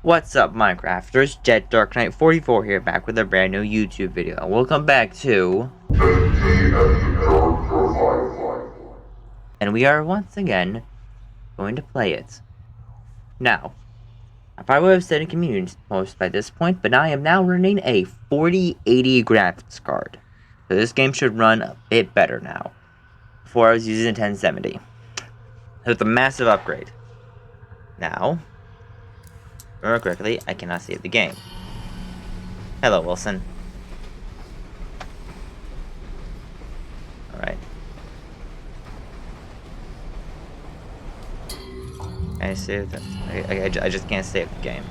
What's up, Minecrafters? Jet Dark Knight 44 here, back with a brand new YouTube video. And welcome back to and we are once again going to play it. Now, I probably would have said in community post by this point, but I am now running a 4080 graphics card. So this game should run a bit better now. Before I was using a 1070. So it's a massive upgrade. Now, remember correctly, I cannot save the game. Hello, Wilson. Alright. Can I save that? I just can't save the game.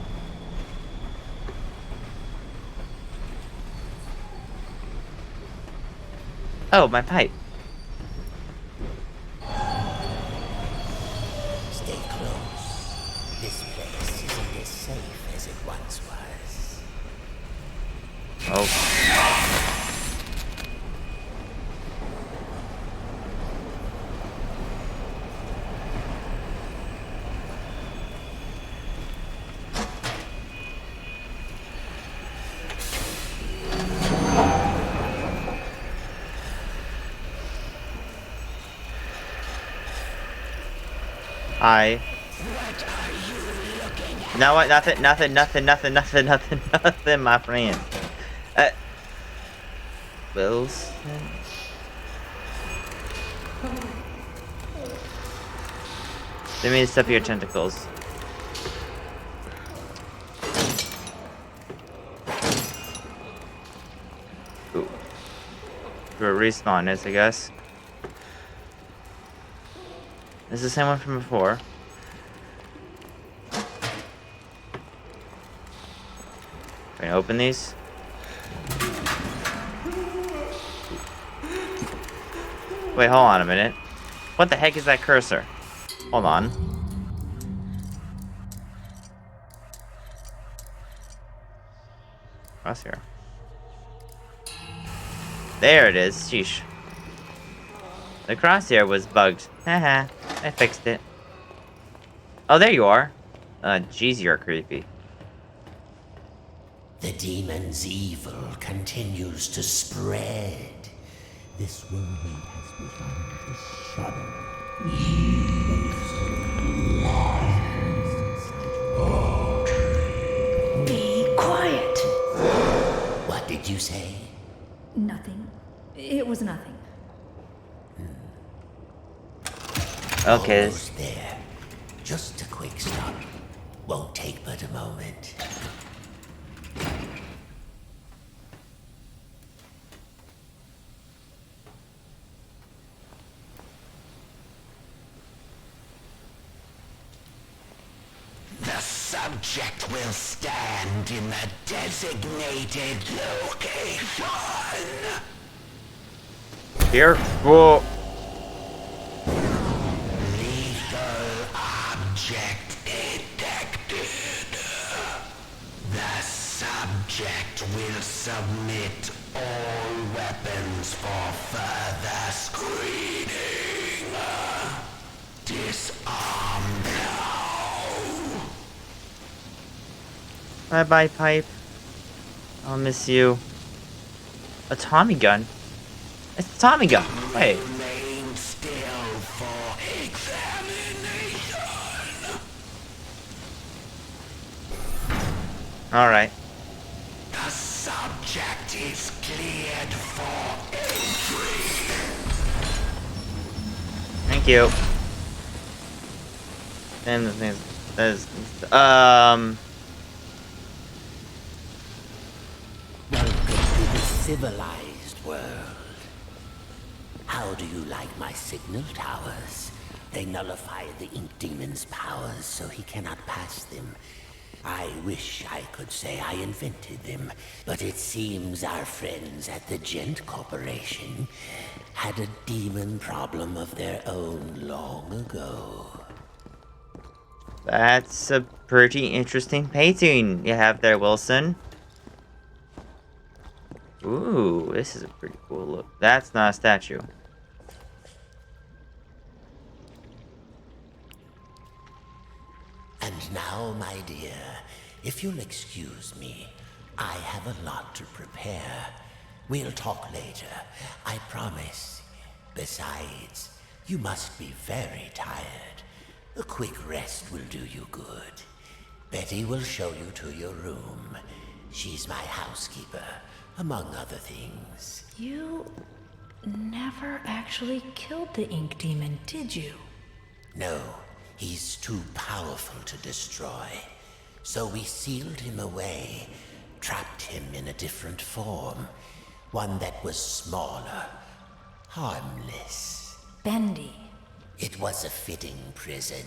Oh, my pipe. Stay close. This place isn't as safe as it once was. Oh. Hi. No, what? Nothing, my friend. Wilson. Let me step your tentacles. Ooh. For respawn is, I guess. This is the same one from before. Can I open these? Wait, hold on a minute. What the heck is that cursor? Hold on. What's here? There it is. Sheesh. The crosshair was bugged. Haha, I fixed it. Oh, there you are. Jeez, you're creepy. The demon's evil continues to spread. This world has begun to shudder. Be quiet. What did you say? Nothing. It was nothing. Okay. Almost there. Just a quick stop. Won't take but a moment. The subject will stand in the designated location. Careful. Lethal object detected. The subject will submit all weapons for further screening. Disarm now. Bye-bye, pipe. I'll miss you. A Tommy gun? It's a Tommy gun. Wait. Remain still for examination. Alright. The subject is cleared for entry. Thank you. And the thing is, Welcome to the civilized world. How do you like my signal towers? They nullify the ink demon's powers so he cannot pass them. I wish I could say I invented them, but it seems our friends at the Gent Corporation had a demon problem of their own long ago. that's a pretty interesting painting you have there, Wilson. Ooh, this is a pretty cool look. That's not a statue. And now, my dear, If you'll excuse me, I have a lot to prepare. We'll talk later, I promise. Besides, you must be very tired. A quick rest will do you good. Betty will show you to your room. She's my housekeeper, among other things. You never actually killed the ink demon, did you? No, he's too powerful to destroy. So we sealed him away, trapped him in a different form. One that was smaller, harmless. Bendy. It was a fitting prison,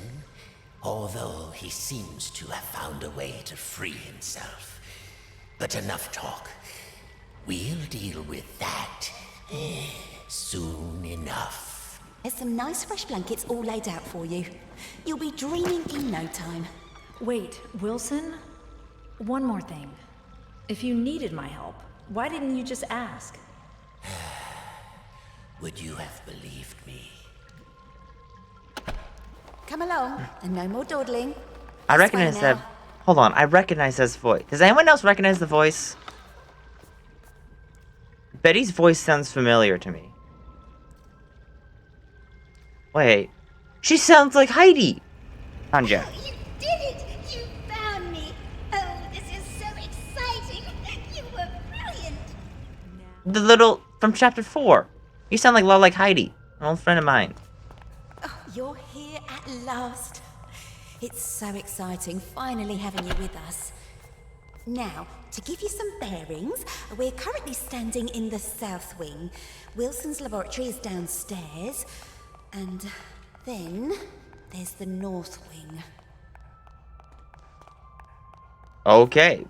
although he seems to have found a way to free himself. But enough talk. We'll deal with that soon enough. There's some nice fresh blankets all laid out for you. You'll be dreaming in no time. Wait, Wilson? One more thing. If you needed my help, why didn't you just ask? Would you have believed me? Come along, and no more dawdling. I This way recognize now. that. Hold on, I recognize this voice. Does anyone else recognize the voice? Betty's voice sounds familiar to me. Wait. She sounds like Heidi! Anja. You did it! You found me! Oh, this is so exciting! You were brilliant! The little... from chapter 4. You sound like a lot like Heidi, an old friend of mine. Oh, you're here at last. It's so exciting finally having you with us. Now, to give you some bearings, we're currently standing in the south wing. Wilson's laboratory is downstairs. And then there's the north wing. Okay.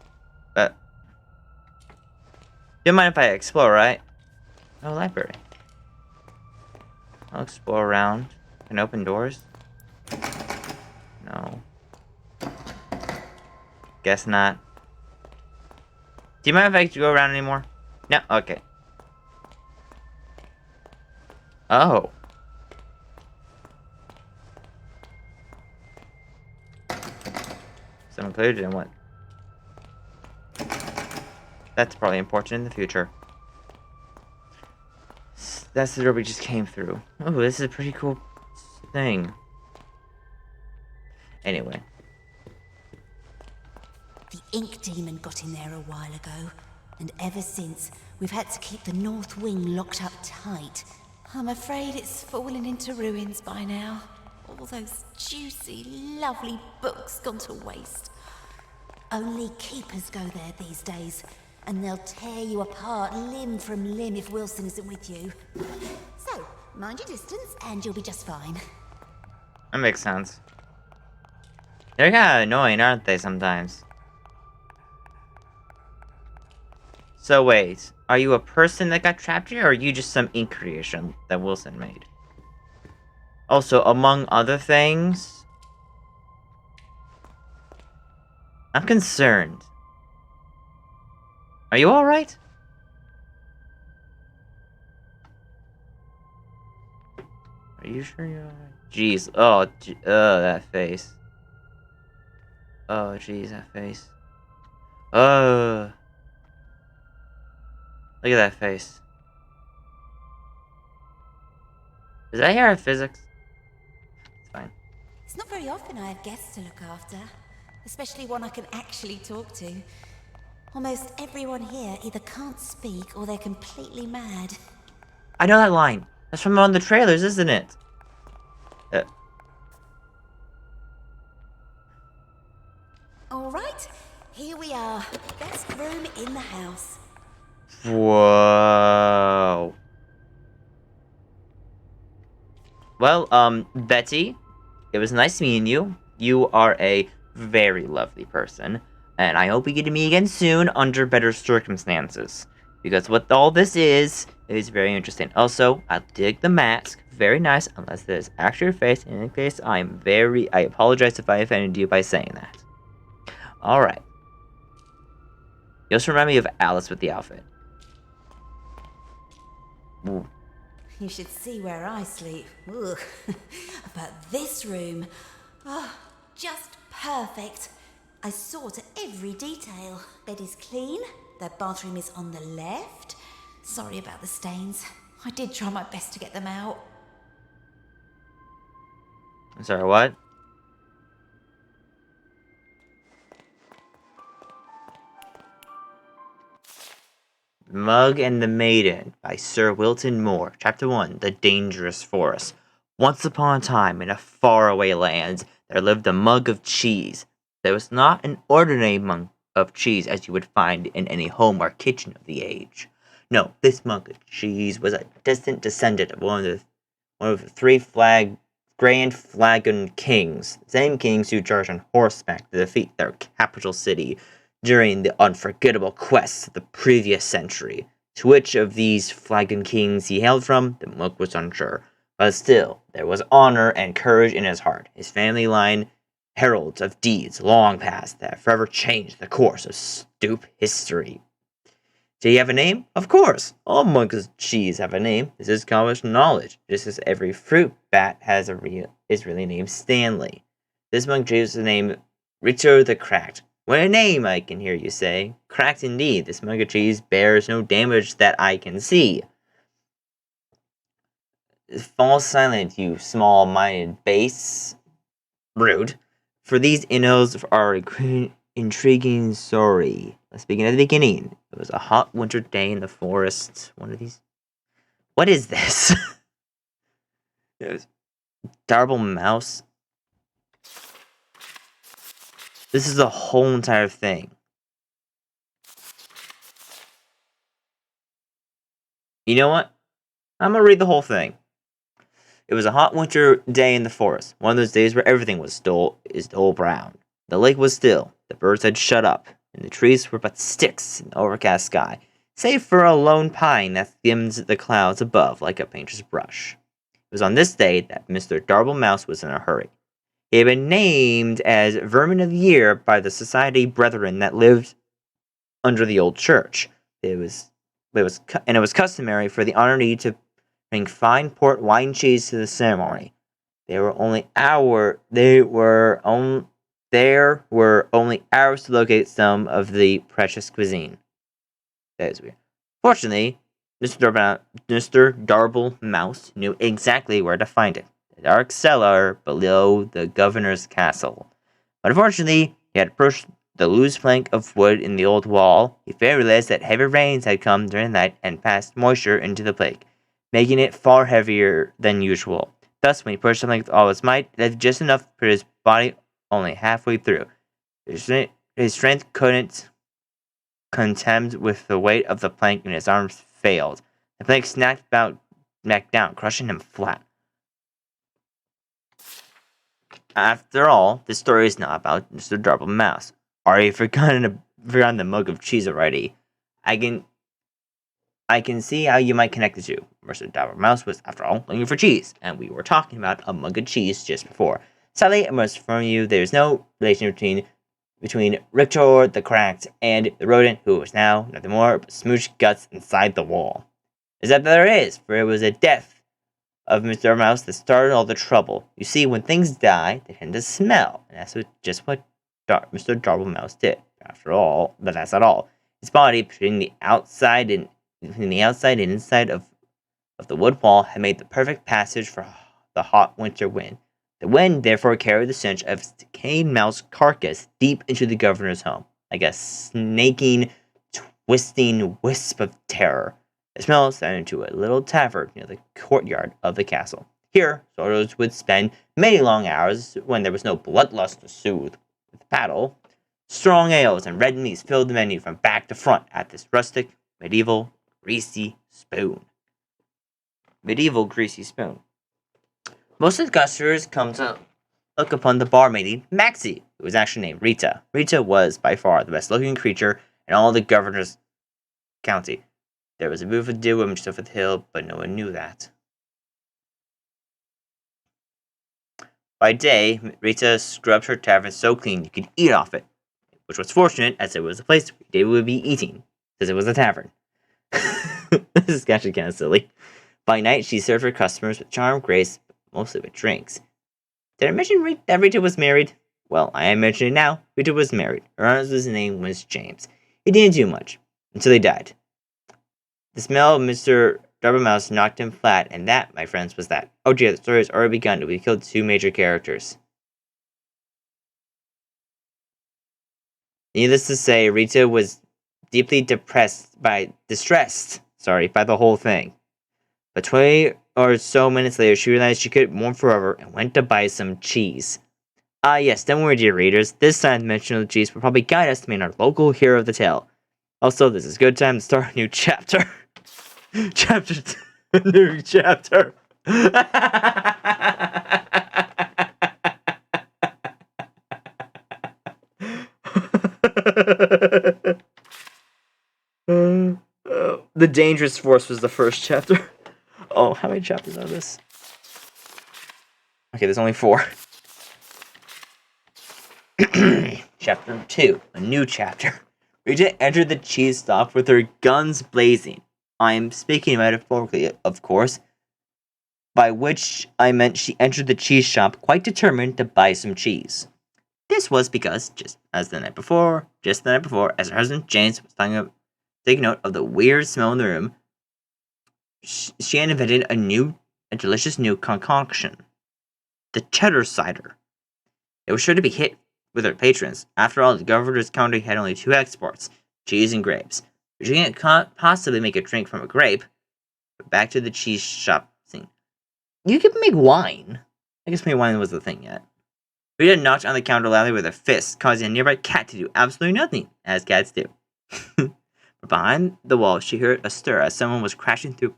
Don't mind if I explore, right? No library. I'll explore around. Can open doors? No. Guess not. Do you mind if I go around anymore? No? Okay. Oh. So included in what? That's probably important in the future. That's the door we just came through. Oh, this is a pretty cool thing. Anyway. The ink demon got in there a while ago, and ever since, we've had to keep the north wing locked up tight. I'm afraid it's fallen into ruins by now. All those juicy, lovely books gone to waste. Only keepers go there these days, and they'll tear you apart limb from limb if Wilson isn't with you. So, mind your distance, and you'll be just fine. That makes sense. They're kinda annoying, aren't they, sometimes? So wait, are you a person that got trapped here, or are you just some ink creation that Wilson made? Also, among other things... I'm concerned. Are you alright? Are you sure you're alright? Jeez, oh, that face. Oh, jeez, that face. Look at that face. Is that here at physics? It's fine. It's not very often I have guests to look after, especially one I can actually talk to. Almost everyone here either can't speak or they're completely mad. I know that line. That's from one of the trailers, isn't it? All right, here we are. Best room in the house. Whoa. Well, Betty, it was nice meeting you. You are a very lovely person, and I hope we get to meet again soon under better circumstances. Because what all this is very interesting. Also, I dig the mask. Very nice, unless it is actually your face. In any case, I apologize if I offended you by saying that. Alright. You also remind me of Alice with the outfit. Ooh. You should see where I sleep. Ugh. But this room, oh, just perfect. I saw to every detail. Bed is clean, the bathroom is on the left. Sorry about the stains. I did try my best to get them out. Sorry, what? Mug and the Maiden by Sir Wilton Moore. Chapter 1, The Dangerous Forest. Once upon a time, in a faraway land, there lived a mug of cheese. There was not an ordinary mug of cheese as you would find in any home or kitchen of the age. No, this mug of cheese was a distant descendant of one of the grand flagon kings, the same kings who charged on horseback to defeat their capital city during the unforgettable quests of the previous century. To which of these flagon kings he hailed from, the monk was unsure, but still there was honor and courage in his heart. His family line heralds of deeds long past that have forever changed the course of stoop history. Do you have a name? Of course. All monks' cheese have a name. This is common knowledge, just as every fruit bat is really named Stanley. This monk chose the name Richo the Cracked. What a name, I can hear you say. Cracked indeed. This mug of cheese bears no damage that I can see. Fall silent, you small-minded base. Rude. For these innals are intriguing story. Let's begin at the beginning. It was a hot winter day in the forest. One of these. What is this? It was Darble Mouse. This is the whole entire thing. You know what? I'm gonna read the whole thing. It was a hot winter day in the forest. One of those days where everything was dull brown. The lake was still. The birds had shut up, and the trees were but sticks in the overcast sky, save for a lone pine that skimmed the clouds above like a painter's brush. It was on this day that Mr. Darble Mouse was in a hurry. He had been named as Vermin of the Year by the society brethren that lived under the old church. It was customary for the honoree to bring fine port wine cheese to the ceremony. There were only hours to locate some of the precious cuisine. That is weird. Fortunately, Mr. Darble Mouse knew exactly where to find it. The dark cellar below the governor's castle. But unfortunately, he had approached the loose plank of wood in the old wall. He failed to realize that heavy rains had come during the night and passed moisture into the plank, making it far heavier than usual. Thus, when he pushed something with all his might, it had just enough to put his body only halfway through. His strength couldn't contend with the weight of the plank, and his arms failed. The plank snapped back down, crushing him flat. After all, this story is not about Mr. Darble Mouse. Are you forgotten the mug of cheese already? I can see how you might connect the two. Mr. Darble Mouse was, after all, looking for cheese, and we were talking about a mug of cheese just before. Sadly, I must inform you there is no relation between Rictor the Cracked and the rodent who was now nothing more but smooched guts inside the wall. Except that there is, for it was a death of Mr. Mouse that started all the trouble. You see, when things die, they tend to smell, and that's just what Mr. Darble Mouse did. After all, but that's not all. His body, between the outside and inside of the wood wall, had made the perfect passage for the hot winter wind. The wind therefore carried the stench of his decayed mouse carcass deep into the governor's home, like a snaking, twisting wisp of terror. The smell sent into a little tavern near the courtyard of the castle. Here, soldiers would spend many long hours when there was no bloodlust to soothe with paddle. Strong ales and red meats filled the menu from back to front at this rustic, medieval, greasy spoon. Most of the customers come to look upon the barmaid Maxie, who was actually named Rita. Rita was by far the best looking creature in all the governor's county. There was a beautiful dear woman just over the hill, but no one knew that. By day, Rita scrubbed her tavern so clean you could eat off it, which was fortunate as it was a place where David would be eating, since it was a tavern. This is actually kind of silly. By night, she served her customers with charm, grace, but mostly with drinks. Did I mention that Rita was married? Well, I am mentioning now, Rita was married. Her husband's name was James. He didn't do much, until he died. The smell of Mr. Double Mouse knocked him flat, and that, my friends, was that. Oh dear, the story has already begun. We killed 2 major characters. Needless to say, Rita was deeply distressed by the whole thing. But 20 or so minutes later, she realized she could mourn forever and went to buy some cheese. Ah, yes, don't worry, dear readers. This time-dimensional cheese will probably guide us to meet our local hero of the tale. Also, this is a good time to start a new chapter. New chapter. The Dangerous Force was the first chapter. Oh, how many chapters are this? Okay, there's only 4. Chapter 2, a new chapter. Rita entered the cheese stop with her guns blazing. I'm speaking metaphorically, of course, by which I meant she entered the cheese shop quite determined to buy some cheese. This was because, just the night before, as her husband James was taking note of the weird smell in the room, she had invented a delicious new concoction. The cheddar cider. It was sure to be hit with her patrons. After all, the governor's county had only 2 exports, cheese and grapes. But you can't possibly make a drink from a grape. But back to the cheese shop scene. You can make wine. I guess maybe wine was the thing yet. Rita knocked on the counter loudly with her fist, causing a nearby cat to do absolutely nothing, as cats do. But behind the wall, she heard a stir as someone was crashing through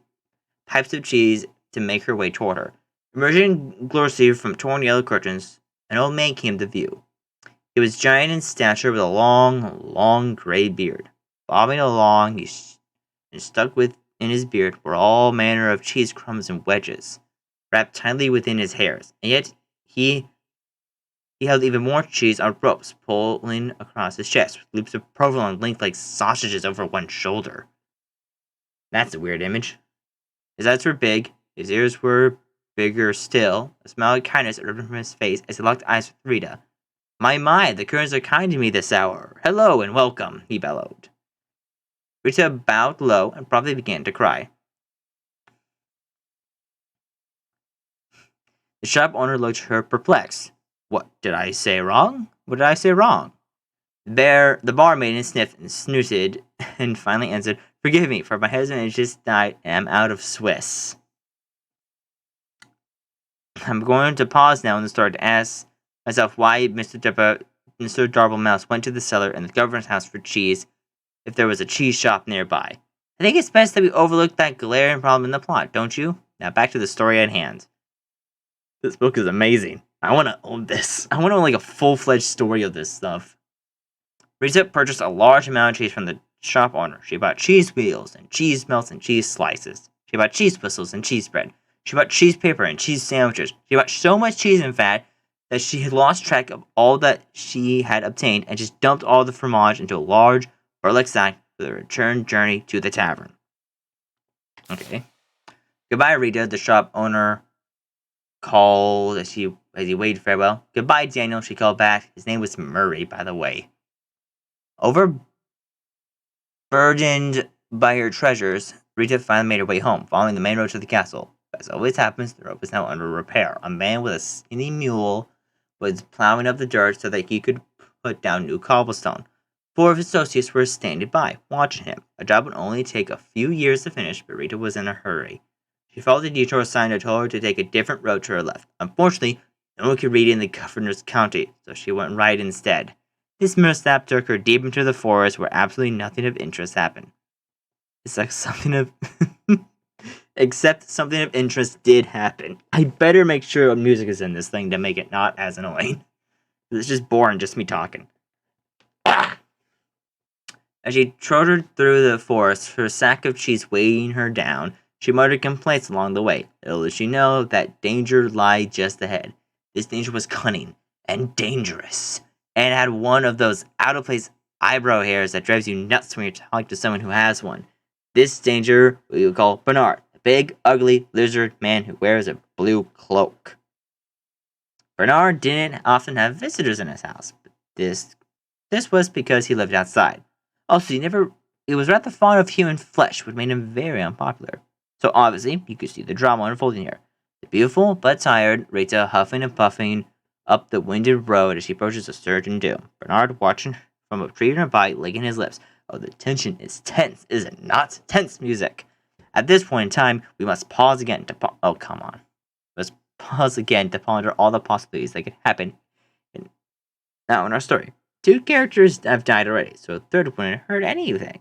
pipes of cheese to make her way toward her. Emerging gloriously from torn yellow curtains, an old man came to view. He was giant in stature with a long gray beard. Bobbing along, and stuck within his beard were all manner of cheese crumbs and wedges, wrapped tightly within his hairs, and yet he held even more cheese on ropes pulling across his chest, with loops of provolone linked like sausages over one shoulder. That's a weird image. His eyes were big, his ears were bigger still. A smile of kindness erupted from his face as he locked eyes with Rita. My, the currents are kind to me this hour. Hello and welcome, he bellowed. Rita bowed low and probably began to cry. The shop owner looked at her perplexed. What did I say wrong? What did I say wrong? The barmaid sniffed and snooted and finally answered, Forgive me, for my husband has just died and I'm out of Swiss. I'm going to pause now in the story to ask myself why Mr. Darble Mouse went to the cellar in the governor's house for cheese if there was a cheese shop nearby. I think it's best that we overlook that glaring problem in the plot, don't you? Now back to the story at hand. This book is amazing. I want to own this. I want to own like a full-fledged story of this stuff. Rita purchased a large amount of cheese from the shop owner. She bought cheese wheels and cheese melts and cheese slices. She bought cheese whistles and cheese bread. She bought cheese paper and cheese sandwiches. She bought so much cheese, in fact, that she had lost track of all that she had obtained and just dumped all the fromage into a large burlap sack for the return journey to the tavern. Okay. Goodbye, Rita, the shop owner called as he waved farewell. Goodbye, Daniel, she called back. His name was Murray, by the way. Overburdened by her treasures, Rita finally made her way home, following the main road to the castle. As always happens, the road was now under repair. A man with a skinny mule was plowing up the dirt so that he could put down new cobblestone. 4 of his associates were standing by, watching him. A job would only take a few years to finish, but Rita was in a hurry. She followed the detour sign that told her to take a different road to her left. Unfortunately, no one could read it in the governor's county, so she went right instead. This mishap took her deep into the forest where absolutely nothing of interest happened. Except something of interest did happen. I better make sure music is in this thing to make it not as annoying. It's just boring, just me talking. As she trotted through the forest, her sack of cheese weighing her down, she muttered complaints along the way. Little did she know that danger lay just ahead. This danger was cunning and dangerous, and had one of those out-of-place eyebrow hairs that drives you nuts when you're talking to someone who has one. This danger we would call Bernard, a big, ugly lizard man who wears a blue cloak. Bernard didn't often have visitors in his house, but this was because he lived outside. Also, he was rather fond of human flesh, which made him very unpopular. So obviously, you could see the drama unfolding here. The beautiful but tired Rita huffing and puffing up the winded road as she approaches a certain doom. Bernard watching from a tree nearby, licking his lips. Oh, the tension is tense, is it not? Tense music. At this point in time, we must pause again to oh, come on. Let's pause again to ponder all the possibilities that could happen now in our story. 2 characters have died already, so a third wouldn't hurt anything.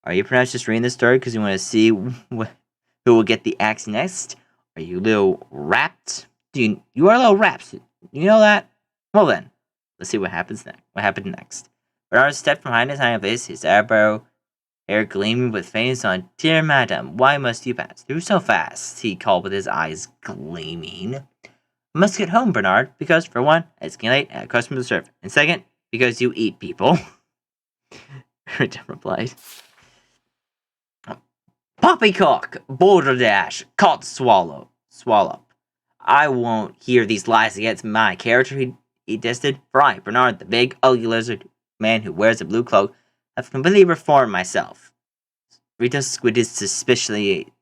Are you perhaps just reading this story because you want to see who will get the axe next? Are you a little rapt? You are a little rapt. You know that? Well then, let's see what happens next. What happened next? Bernard stepped from behind his hiding place, his eyebrow hair gleaming with faint sun. Dear madam, why must you pass through so fast? He called with his eyes gleaming. I must get home, Bernard, because for one, it's getting late and a customer to serve, and second, because you eat people. Rita replied. Poppycock, balderdash, caught swallow. I won't hear these lies against my character, he jested, for I, Bernard, the big, ugly lizard man who wears a blue cloak, have completely reformed myself. Rita squinted suspiciously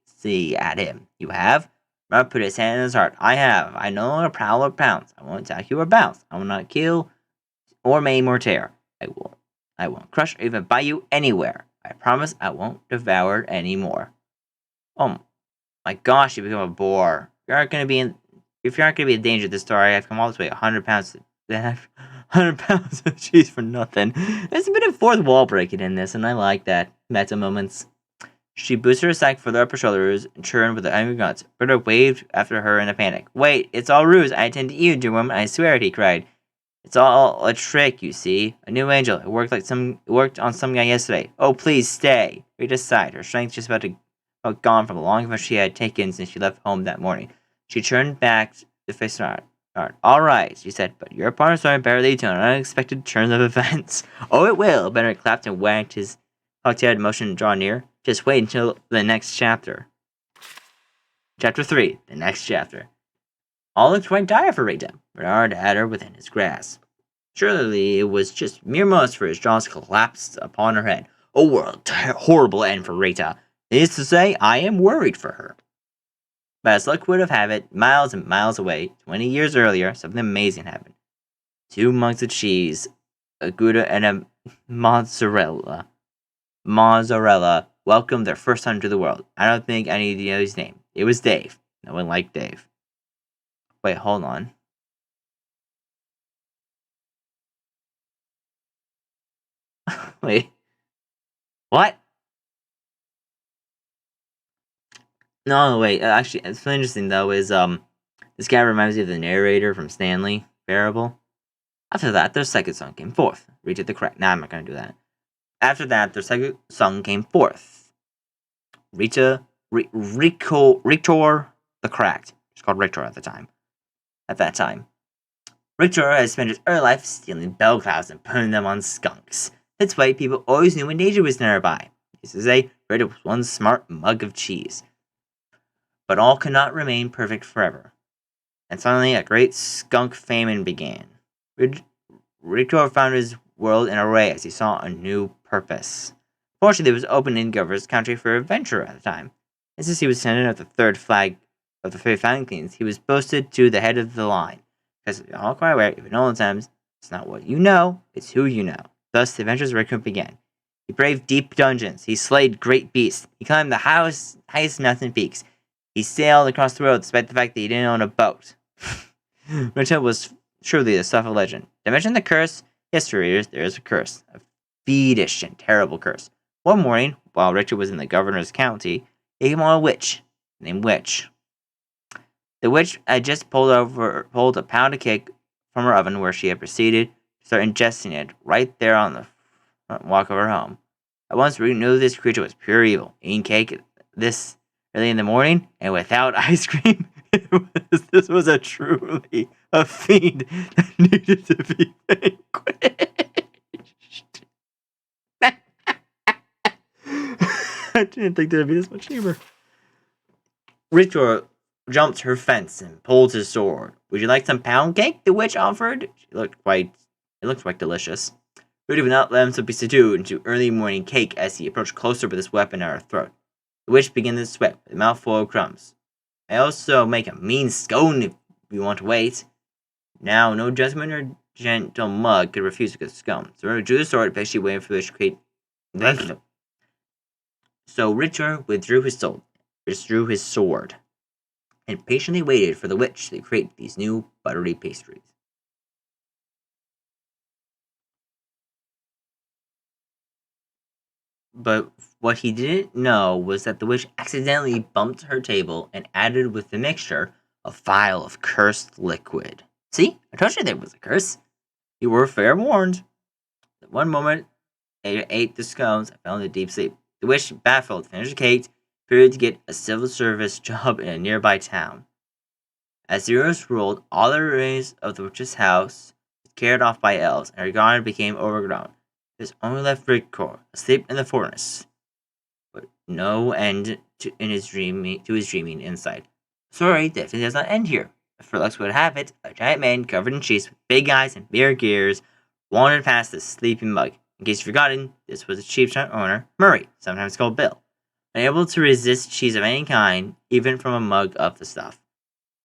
at him. You have? Bernard put his hand in his heart. I have. I no longer prowl or pounce. I won't attack you or bounce. I will not kill or maim or tear. I won't crush or even bite you anywhere. I promise I won't devour anymore. Oh my gosh, you become a bore. If you aren't gonna be in danger this story, I've come all this way 100 pounds 100 pounds of cheese for nothing. There's a bit of fourth wall breaking in this, and I like that. Meta moments. She boosted her sack further up her shoulders and churned with the angry guts. Berta waved after her in a panic. Wait, it's all ruse. I intend to eat you, dear woman. I swear it, he cried. It's all a trick, you see. A new angel. It worked on some guy yesterday. Oh, please stay. Rita sighed, her strength just about gone from the long run she had taken since she left home that morning. She turned back to face Bernard. All right, she said, but your part of the story better lead to an unexpected turn of events. Oh, it will. Bernard clapped and wagged his cocktail motion to draw near. Just wait until the next chapter. Chapter 3, the next chapter. All looked quite dire for Rita. Bernard had her within his grasp. Surely it was just mere moments for his jaws collapsed upon her head. Oh, horrible end for Rita. Needless to say, I am worried for her. But as luck would have it, miles and miles away, 20 years earlier, something amazing happened. 2 mugs of cheese, a Gouda and a mozzarella, welcomed their first son to the world. I don't think I need to know his name. It was Dave. No one liked Dave. Wait, hold on. Wait. What? No, wait. Actually, it's really interesting though. Is this guy reminds me of the narrator from Stanley Parable. After that, their second son came forth. Reach at the correct. Nah, I'm not gonna do that. After that, their second son came forth. Rictor the Cracked. It's called Rictor at the time. At that time, Rictor had spent his early life stealing bell clouds and putting them on skunks. That's why people always knew when danger was nearby. Used to say, Rictor was one smart mug of cheese. But all could not remain perfect forever. And suddenly a great skunk famine began. Rictor found his world in array as he saw a new purpose. Fortunately, it was open in Governor's country for adventure at the time. And since he was descendant of the third Franklins, he was posted to the head of the line. Because you're all quite aware, even olden times, it's not what you know, it's who you know. Thus, the adventures of Rictor began. He braved deep dungeons, he slayed great beasts, he climbed the highest mountain peaks, he sailed across the world despite the fact that he didn't own a boat. Rictor was truly the stuff of legend. To mention the curse, yes, readers, there is a curse. A fiendish and terrible curse. One morning, while Rictor was in the governor's county, he came on a witch named Witch. The witch had just pulled a pound of cake from her oven where she had proceeded to start ingesting it right there on the front walk of her home. At once, Rictor knew this creature was pure evil, eating cake this early in the morning and without ice cream. This was a fiend that needed to be vanquished. I didn't think there'd be this much humor. Rictor jumped her fence and pulled his sword. Would you like some pound cake? The witch offered. It looked quite delicious. Rudy would not let himself be seduced into early morning cake as he approached closer with his weapon at her throat. The witch began to sweat with a mouthful of crumbs. I also make a mean scone if you want to wait. Now, no gentleman or gentle mug could refuse a good scone. So Rudy drew his sword, patiently waiting for the witch to create. So Richard withdrew his sword, and patiently waited for the witch to create these new buttery pastries. But what he didn't know was that the witch accidentally bumped her table and added with the mixture a vial of cursed liquid. See? I told you there was a curse. You were fair warned. At one moment, I ate the scones. I fell into deep sleep. The witch, baffled, finished the cake, prepared to get a civil service job in a nearby town. As the years rolled, all the remains of the witch's house was carried off by elves, and her garden became overgrown. There's only left Rickor, asleep in the furnace, but no end to his dreaming inside. Story definitely does not end here. For luck would have it, a giant man covered in cheese with big eyes and beard gears wandered past the sleeping mug. In case you've forgotten, this was the cheap shop owner, Murray, sometimes called Bill, unable to resist cheese of any kind, even from a mug of the stuff.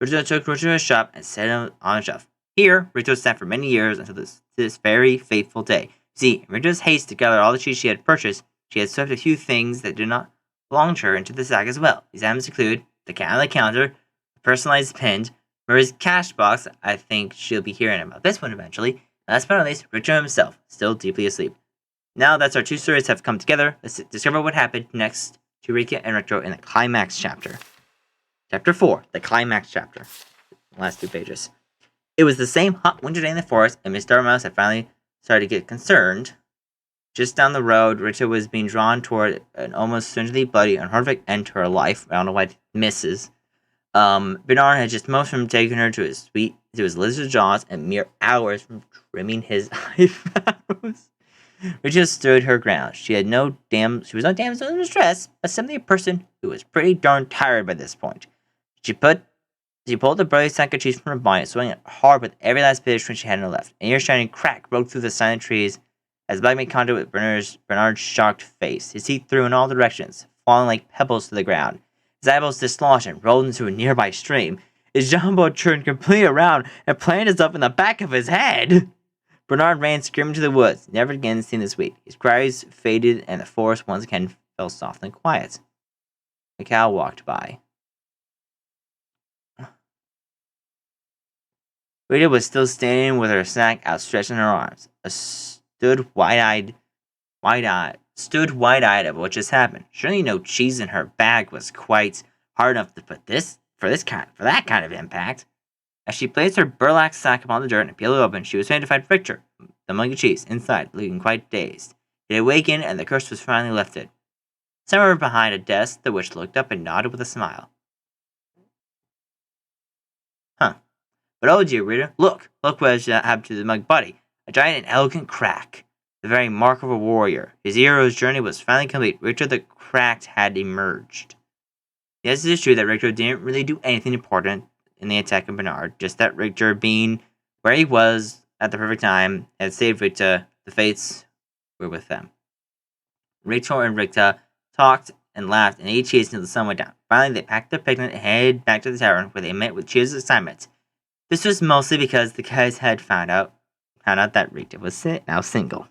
Rito took Rito to his shop and set him on a shelf. Here, Rito sat for many years until this very fateful day. See, in Rito's haste to gather all the cheese she had purchased, she had swept a few things that did not belong to her into the sack as well. These items include the cat on the counter, the personalized pin, Murray's cash box. I think she'll be hearing about this one eventually. And last but not least, Rito himself, still deeply asleep. Now that our two stories have come together, let's discover what happened next to Rika and Rito in the climax chapter. Chapter 4, the climax chapter. Last 2 pages. It was the same hot winter day in the forest, and Miss Dormouse had finally started to get concerned. Just down the road, Rita was being drawn toward an almost certainly bloody and horrific end to her life. I don't know why it misses. Bernard had just most from taking her to his lizard jaws, and mere hours from trimming his eyebrows. Rita stood her ground. She was no damsel in distress, but simply a person who was pretty darn tired by this point. She pulled the burly sack of cheese from her bonnet, swinging it hard with every last bit of string she had in her left. An ear-shining crack broke through the silent trees as Black made contact with Bernard's shocked face. His teeth threw in all directions, falling like pebbles to the ground. His eyeballs dislodged and rolled into a nearby stream. His jumbo turned completely around and planted itself in the back of his head. Bernard ran screaming to the woods, never again seen this week. His cries faded, and the forest once again fell soft and quiet. A cow walked by. Rita was still standing with her sack outstretched in her arms. Stood wide-eyed at what just happened. Surely no cheese in her bag was quite hard enough to put for that kind of impact. As she placed her burlap sack upon the dirt and peeled it open, she was fain to find Victor, the mug of cheese, inside, looking quite dazed. He had awakened, and the curse was finally lifted. Somewhere behind a desk, the witch looked up and nodded with a smile. Huh. But oh dear, Rita, look what has happened to the mug body. A giant and elegant crack. The very mark of a warrior. His hero's journey was finally complete. Richter the Cracked had emerged. Yes, it is true that Richter didn't really do anything important in the attack of Bernard, just that Richter, being where he was at the perfect time, had saved Rita. The fates were with them. Rachel and Rita talked and laughed and ate cheese until the sun went down. Finally, they packed their picnic and headed back to the tavern, where they met with Cheers' assignment. This was mostly because the guys had found out that Rita was now single.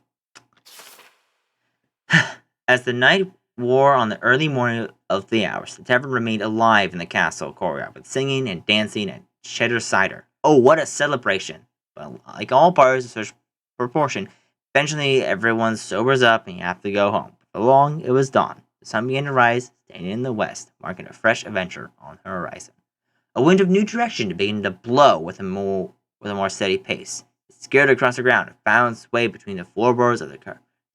As the night wore on the early morning of the hours, the tavern remained alive in the castle courtyard with singing and dancing and cheddar cider. Oh, what a celebration! But like all bars of such proportion, eventually everyone sobers up and you have to go home. Before long, it was dawn. The sun began to rise, standing in the west, marking a fresh adventure on the horizon. A wind of new direction began to blow with a more steady pace. It scattered across the ground and found its way between the floorboards of the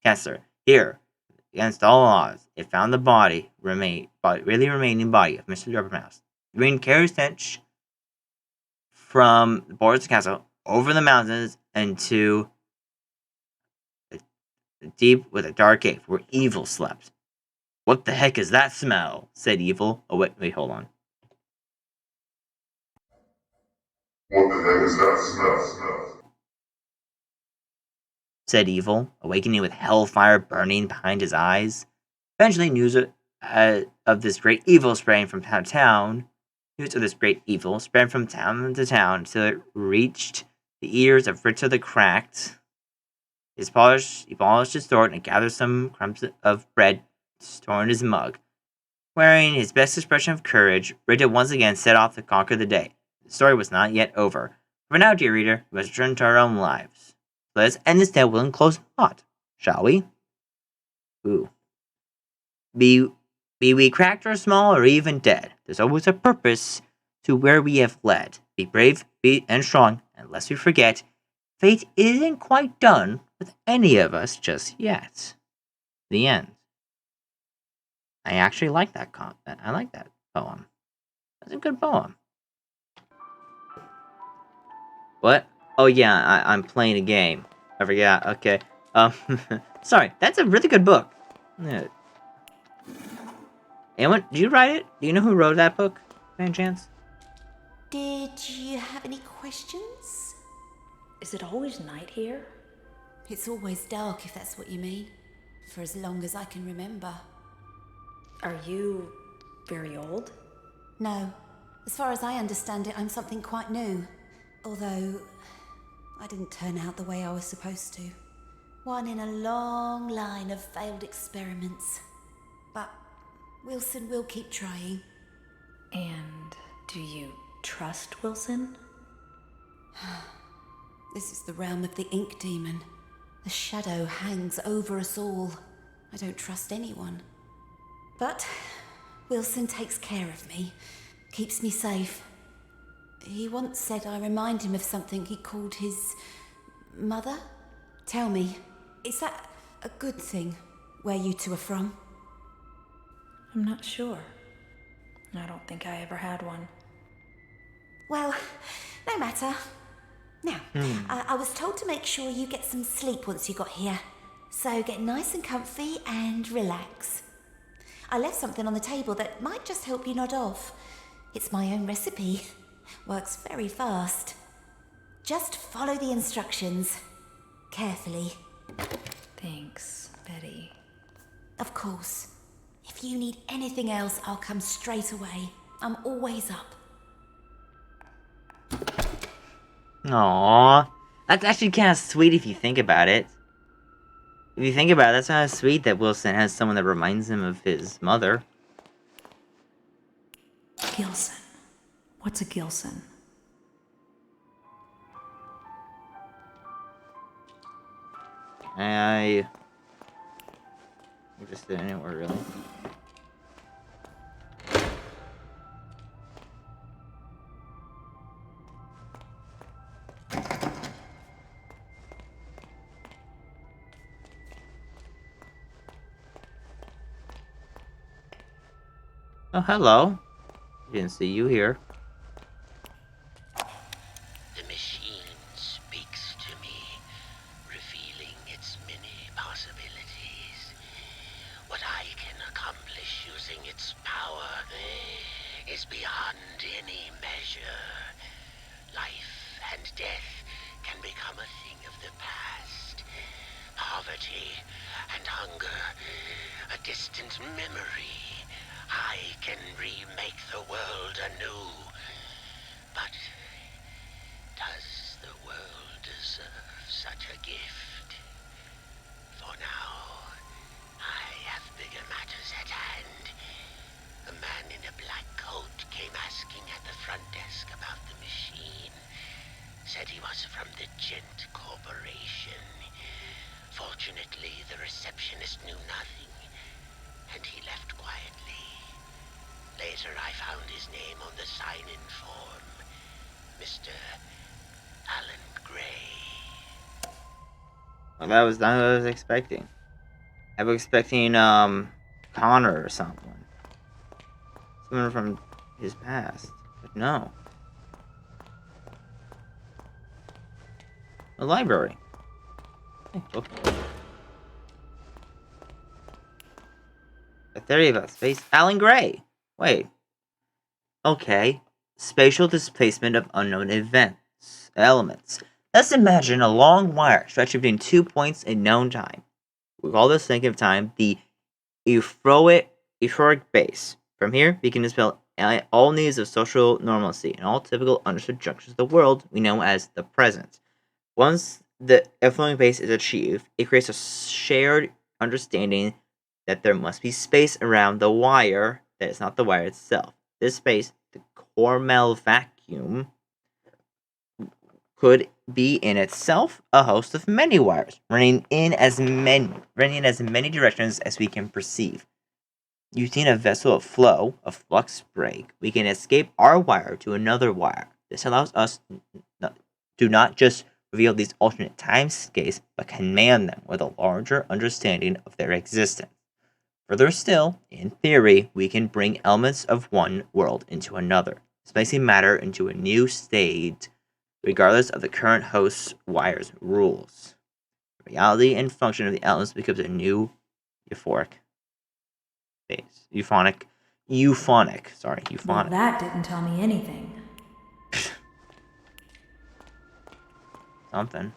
castle. Here, against all odds, it found the really remaining body of Mr. Dormouse. The green carriage stench from the borders of the castle over the mountains into the deep with a dark cave where Evil slept. What the heck is that smell? Said Evil. Oh, wait, hold on. What the hell is that smell? Said Evil, awakening with hellfire burning behind his eyes. Eventually, of this great evil spreading from town, news of this great evil spread from town to town until it reached the ears of Fritzo the Cracked. He polished his sword and gathered some crumbs of bread stored in his mug. Wearing his best expression of courage, Rita once again set off to conquer the day. The story was not yet over. For now, dear reader, we must return to our own lives. Let us end this tale with a close thought, shall we? Ooh. Be we cracked or small or even dead, there's always a purpose to where we have led. Be brave, and strong, and lest we forget, fate isn't quite done with any of us just yet. The end. I actually like that I like that poem. That's a good poem. What? Oh yeah, I'm playing a game. I forgot. Okay. Um, sorry. That's a really good book. Yeah. Anyone? Did you write it? Do you know who wrote that book? By any chance? Did you have any questions? Is it always night here? It's always dark, if that's what you mean. For as long as I can remember. Are you very old? No. As far as I understand it, I'm something quite new. Although, I didn't turn out the way I was supposed to. One in a long line of failed experiments. But Wilson will keep trying. And do you trust Wilson? This is the realm of the ink demon. The shadow hangs over us all. I don't trust anyone. But Wilson takes care of me, keeps me safe. He once said I remind him of something he called his mother. Tell me, is that a good thing, where you two are from? I'm not sure. I don't think I ever had one. Well, no matter. Now, I was told to make sure you get some sleep once you got here. So get nice and comfy and relax. I left something on the table that might just help you nod off. It's my own recipe. Works very fast. Just follow the instructions. Carefully. Thanks, Betty. Of course. If you need anything else, I'll come straight away. I'm always up. Aww. That's actually kind of sweet if you think about it. If you think about it, that's kind of sweet that Wilson has someone that reminds him of his mother. Gilson. What's a Gilson? I'm interested anywhere, really. Oh, hello. Didn't see you here. The machine speaks to me, revealing its many possibilities. What I can accomplish using its power is beyond any measure. Life and death can become a thing of the past. Poverty and hunger, a distant memory. I can remake the world anew. But does the world deserve such a gift? For now, I have bigger matters at hand. A man in a black coat came asking at the front desk about the machine. Said he was from the Gent Corporation. Fortunately, the receptionist knew nothing, and he left quietly. Later, I found his name on the sign-in form. Mr. Alan Gray. Well, that was not what I was expecting. I was expecting, Connor or someone. Someone from his past. But no. A library. Hey, book. A theory about space. Alan Gray! Wait. Okay. spatial displacement of unknown elements. Let's imagine a long wire stretching between 2 points in known time. We call this length of time the euphoric base. From here, we can dispel all needs of social normalcy and all typical understood junctions of the world we know as the present. Once the euphoric base is achieved, it creates a shared understanding that there must be space around the wire that is not the wire itself. This space, the Cormel vacuum, could be in itself a host of many wires, running in as many directions as we can perceive. Using a vessel of flow, a flux break, we can escape our wire to another wire. This allows us to not just reveal these alternate timescapes, but command them with a larger understanding of their existence. Further still, in theory, we can bring elements of one world into another, displacing matter into a new state, regardless of the current host's wire's rules. The reality and function of the elements becomes a new euphoric base. Euphonic. Well, that didn't tell me anything. Something.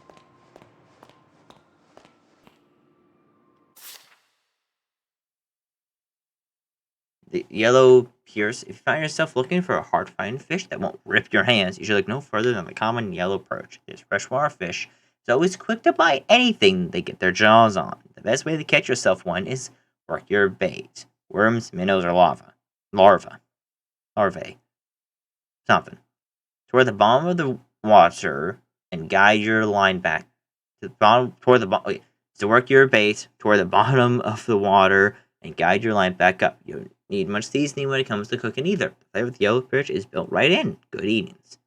The yellow pierce. If you find yourself looking for a hard-to-find fish that won't rip your hands, you should look no further than the common yellow perch. This freshwater fish is always quick to bite anything they get their jaws on. The best way to catch yourself one is work your bait. Worms, minnows, or larvae. Something. Toward the bottom of the water and guide your line back to the bottom. To work your bait toward the bottom of the water and guide your line back up. You don't need much seasoning when it comes to cooking either. The flavor of the yellow fish is built right in. Good eatings.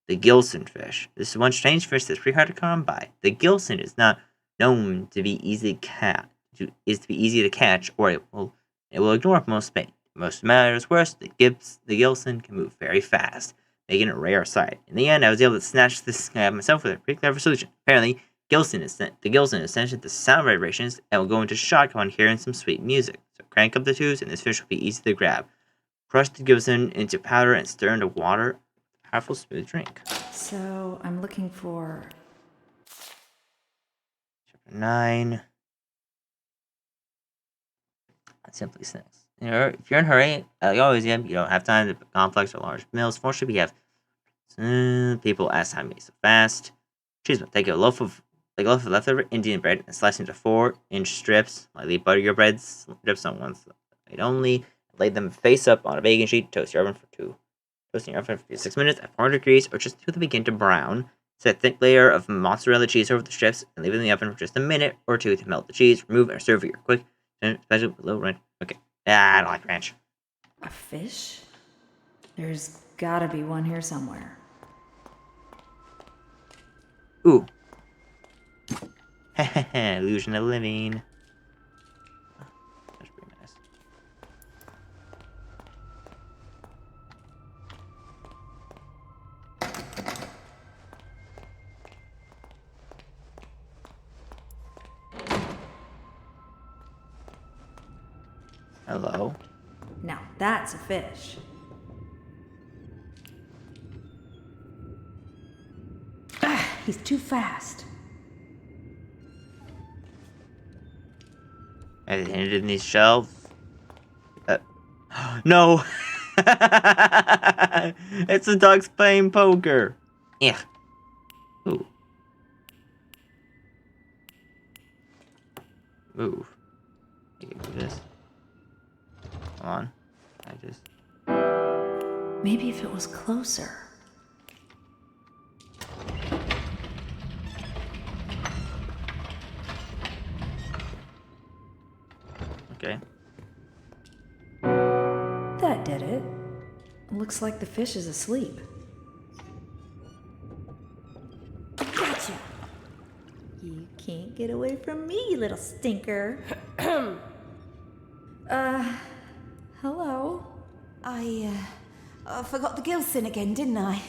The Gilson fish. This is one strange fish that's pretty hard to come by. The Gilson is not known to be easy to catch, or it will ignore most bait. Most matters worse, the Gilson can move very fast, making it a rare sight. In the end, I was able to snatch this guy myself with a pretty clever solution. Apparently, the Gilson is sensitive to sound vibrations and will go into shock upon hearing some sweet music. So crank up the tubes and this fish will be easy to grab. Crush the Gilson into powder and stir into water. Powerful, smooth drink. So, I'm looking for... Chapter 9. Simply snacks. If you're in a hurry, like always, you don't have time to put complex or large meals. Fortunately, we have people ask how to make so fast. Choose one. Take a loaf of leftover Indian bread and slice into 4-inch strips. Lightly butter your bread strips on one side only. Lay them face up on a baking sheet. Toast your oven for 6 minutes at 400 degrees or just until they begin to brown. Set a thick layer of mozzarella cheese over the strips and leave it in the oven for just a minute or two to melt the cheese. Remove and serve your quick, especially with a little ranch. Okay. I don't like ranch. a fish? There's gotta be one here somewhere. Ooh. Illusion of living. That's pretty nice. Hello. Now that's a fish. Ah, he's too fast. Is it hinted in these shelves? No! It's the ducks playing poker! Yeah. Ooh. Move. You can do this. Come on. Maybe if it was closer. Okay. That did it. Looks like the fish is asleep. Gotcha! You can't get away from me, you little stinker. Hello? I forgot the Gilson again, didn't I?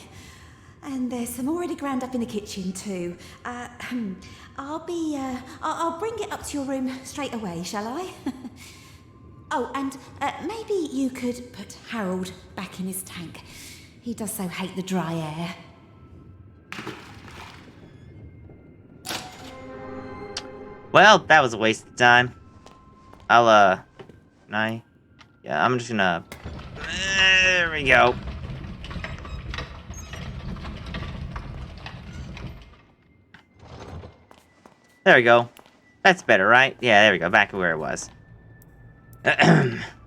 And there's some already ground up in the kitchen too. I'll bring it up to your room straight away, shall I? Oh, and maybe you could put Harold back in his tank. He does so hate the dry air. Well, that was a waste of time. I'll, yeah, I'm just gonna... There we go. There we go. That's better, right? Yeah, there we go. Back to where it was.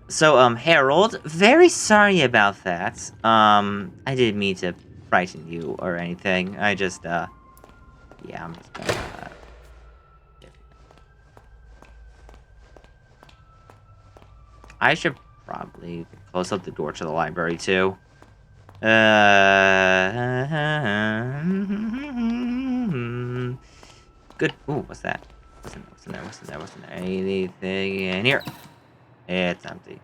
So, Harold, very sorry about that. I didn't mean to frighten you or anything. I just, yeah, I'm just gonna, I should probably close up the door to the library, too. Good. Ooh, what's that? What's in there? What's in there? What's in there? Anything in here? It's empty.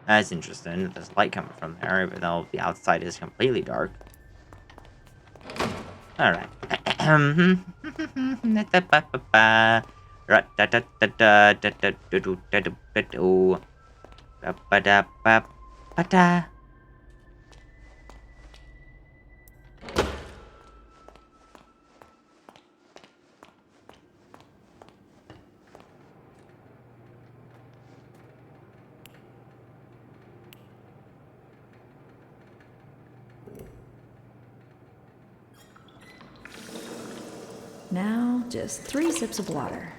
That's interesting. There's light coming from there, even though the outside is completely dark. Alright. Now, just 3 sips of water.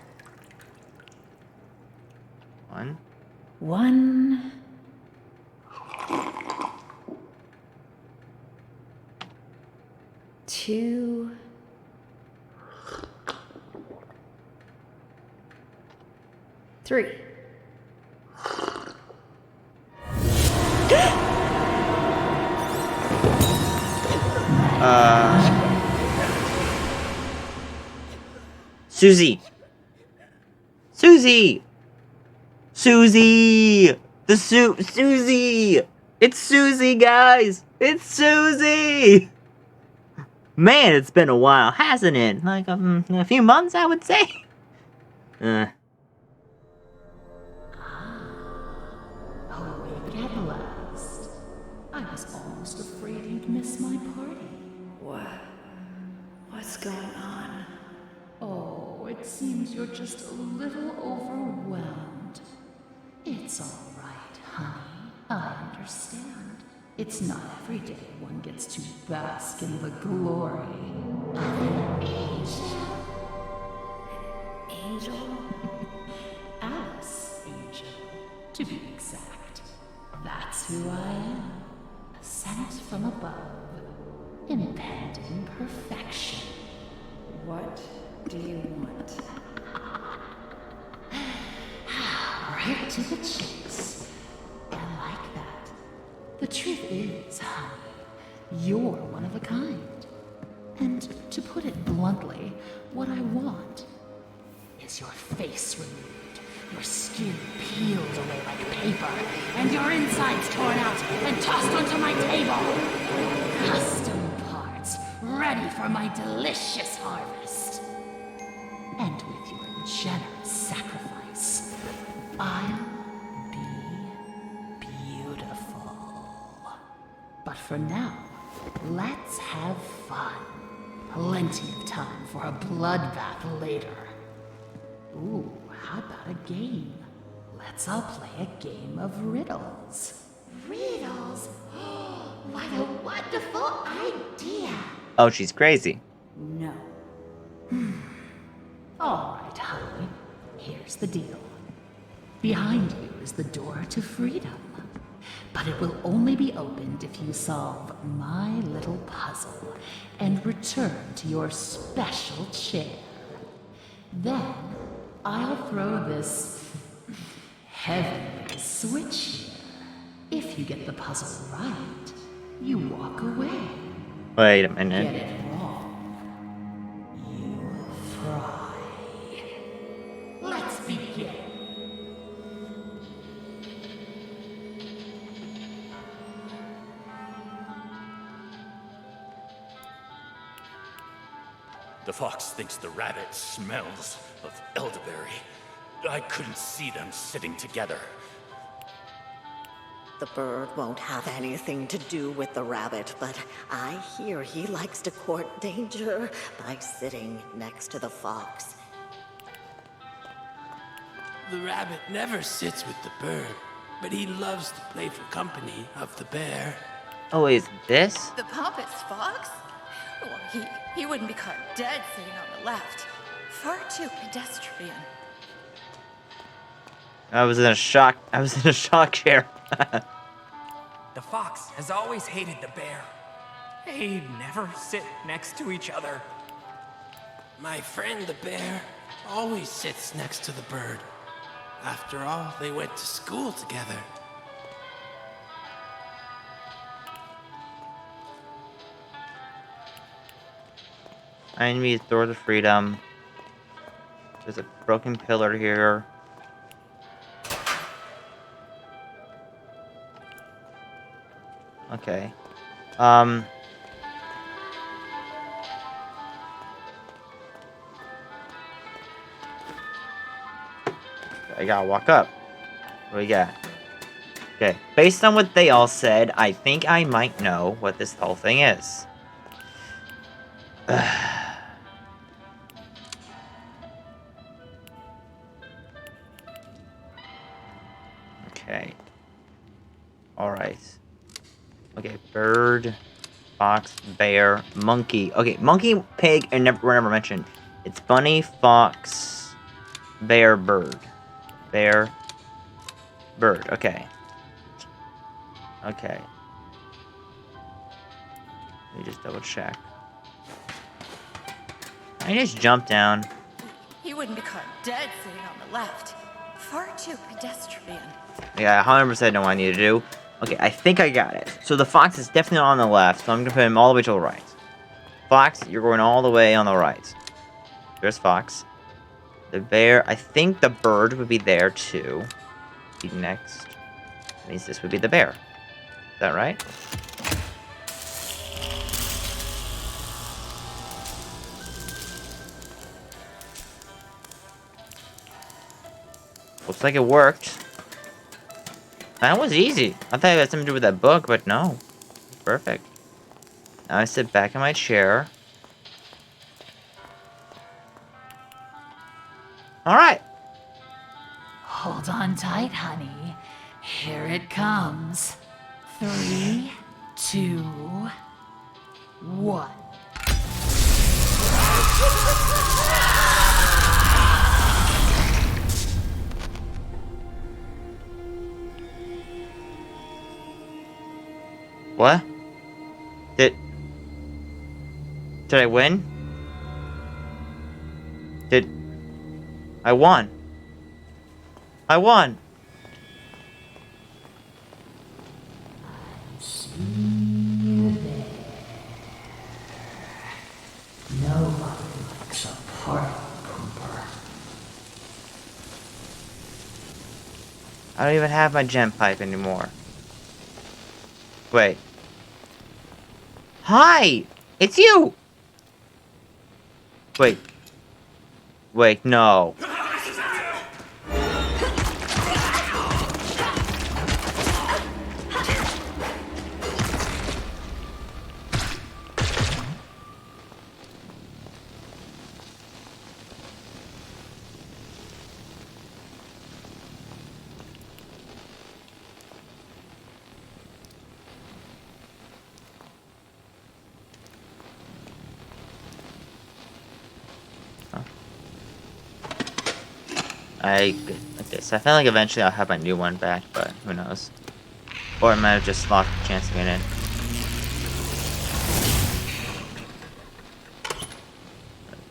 1. 1. 2. 3. Susie! Susie! Susie! Susie! It's Susie, guys! It's Susie! Man, it's been a while, hasn't it? Like, a few months, I would say. Awake at last. I was almost afraid you'd miss my party. What's going on? Oh, it seems you're just a little overwhelmed. It's all right, honey. I understand. It's not every day one gets to bask in the glory of an angel. Angel? Alice Angel, to be exact. That's who I am. Sent from above. Impending perfection. What do you want? Right to the chase. I like that. The truth is, honey, you're one of a kind. And to put it bluntly, what I want is your face removed, your skin peeled away like paper, and your insides torn out and tossed onto my table. Custom parts, ready for my delicious harvest. And with your generous sacrifice, I'll be beautiful. But for now, let's have fun. Plenty of time for a bloodbath later. Ooh, how about a game? Let's all play a game of riddles. Riddles? What a wonderful idea! Oh, she's crazy. No. All right, honey. Here's the deal. Behind you is the door to freedom. But it will only be opened if you solve my little puzzle and return to your special chair. Then I'll throw this heavenly switch here. If you get the puzzle right, you walk away. Wait a Get minute. it wrong, you fry. Let's begin. The fox thinks the rabbit smells of elderberry. I couldn't see them sitting together. The bird won't have anything to do with the rabbit, but I hear he likes to court danger by sitting next to the fox. The rabbit never sits with the bird, but he loves the playful company of the bear. Oh, is this? The pompous fox? Well, he wouldn't be caught dead sitting on the left. Far too pedestrian. I was in a shock chair. The fox has always hated the bear. They never sit next to each other. My friend the bear always sits next to the bird. After all, they went to school together. Enemy is Door to Freedom. There's a broken pillar here. Okay. I gotta walk up. What do we got? Okay. Based on what they all said, I think I might know what this whole thing is. Okay. Alright. Okay, bird, fox, bear, monkey. Okay, monkey, pig, and were never mentioned. It's bunny, fox, bear, bird. Bear, bird. Okay. Okay. Let me just double check. I just jump down. He wouldn't be caught dead sitting on the left. Far too pedestrian. Yeah, 100% know what I need to do. Okay, I think I got it. So the fox is definitely on the left, so I'm gonna put him all the way to the right. Fox, you're going all the way on the right. There's fox. The bear, I think the bird would be there too. Be next. That means this would be the bear. Is that right? Looks like it worked. That was easy. I thought it had something to do with that book, but no. Perfect. Now I sit back in my chair. Alright. Hold on tight, honey. Here it comes. 3, 2, 1. What? Did I win? I won. I won. See you there. Nobody likes a party pooper. I don't even have my gem pipe anymore. Wait. Hi! It's you! Wait. Wait, no. Okay, so I feel like eventually I'll have my new one back, but who knows. Or I might have just lost the chance to get in.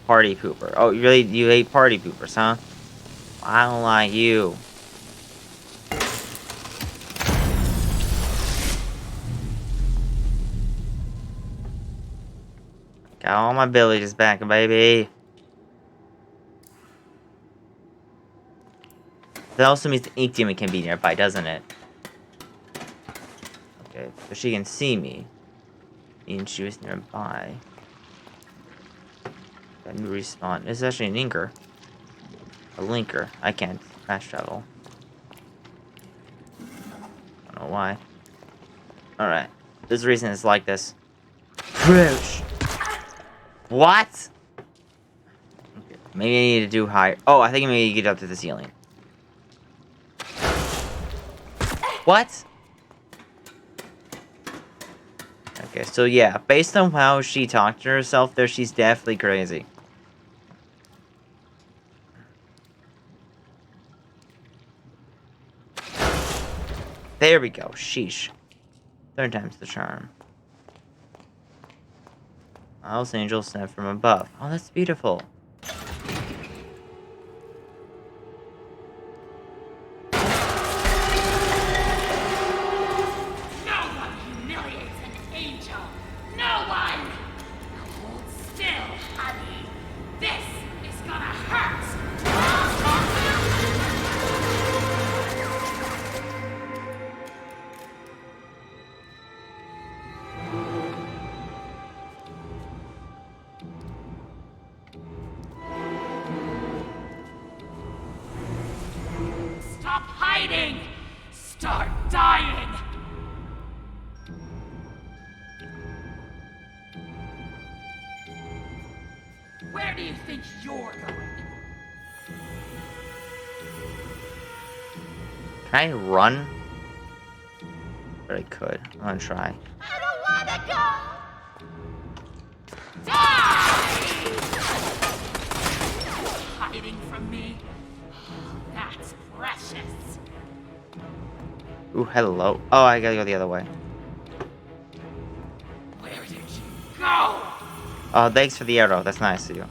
Party pooper. Oh, you hate party poopers, huh? I don't like you. Got all my villages back, baby. That also means the ink demon can be nearby, doesn't it? Okay, so she can see me. Means she was nearby. Got new respawn. It's actually an inker. A linker. I can't fast travel. I don't know know why. Alright. There's a reason it's like this. Crouch! What? Okay. Maybe I need to do higher. Oh, I think I need to get up to the ceiling. What? Okay, so yeah, based on how she talked to herself there, she's definitely crazy. There we go. Sheesh. Third time's the charm. Miles Angel sent from above. Oh, that's beautiful. No one humiliates an angel. No one. Hold still, honey. This is gonna hurt. Stop hiding! Start dying! Where do you think you're going? Can I run? But I could. I'm gonna try. I don't wanna go! Hiding from me? That's precious. Ooh, hello. Oh, I gotta go the other way. Where did you go? Oh, thanks for the arrow. That's nice of you.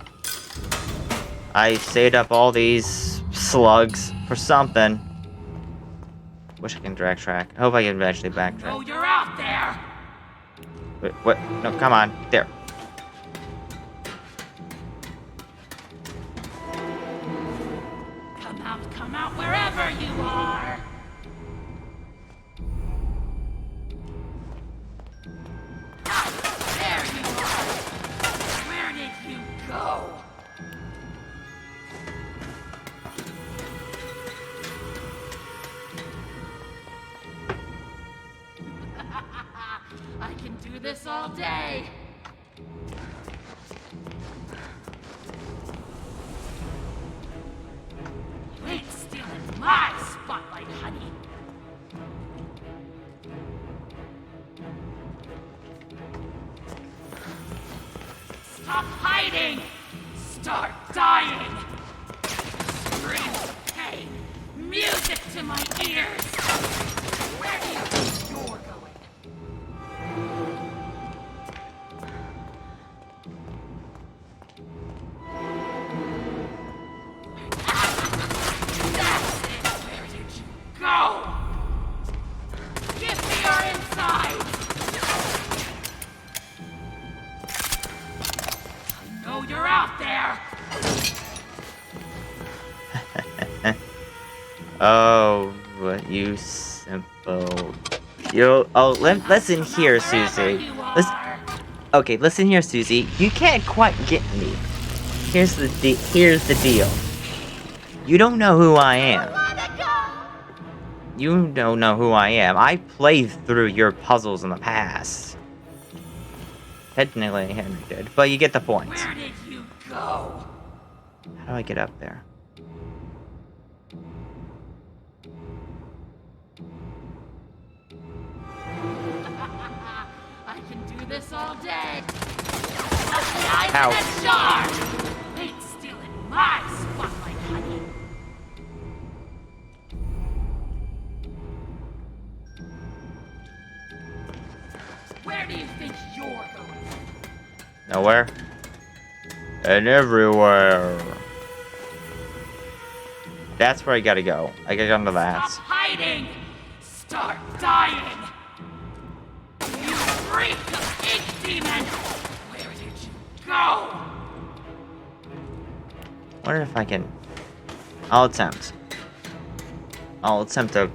I saved up all these slugs for something. Wish I can drag track. I hope I can eventually backtrack. Oh, you're out there! Wait, what? No, come on. There. Come out wherever you are! Ah, there you are! Where did you go? I can do this all day! You ain't stealing my spotlight, honey! Stop hiding! Start dying! Screams of pain! Music to my ears! Where do you think you're going? That's it! Where did you go? Give me your insides! I know you're out there! Oh, what you simple. Listen here, Susie. Okay, listen here, Susie. You can't quite get me. Here's the deal. You don't know who I am. You don't know who I am. I played through your puzzles in the past. Technically, Henry did, but you get the point. Where did you go? How do I get up there? I can do this all day. Ow. Jar! Ain't stealing my spotlight, honey. Where do you think you're going? Nowhere. And everywhere. That's where I gotta go. I gotta go to that. Stop hiding! Start dying! You freak of ink demon! Where did you go? Wonder if I can. I'll attempt. I'll attempt to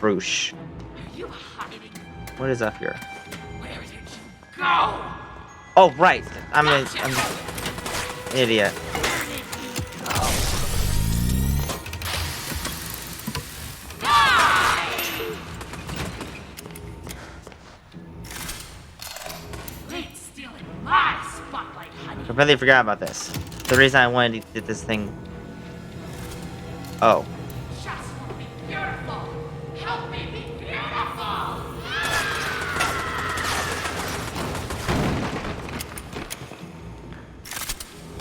brooch. Are you hiding? What is up here? Where did you go? Oh, right. I'm an idiot. Where did you go? Die! completely forgot about this. The reason I wanted to get this thing. Oh. Just want to be beautiful. Help me be beautiful.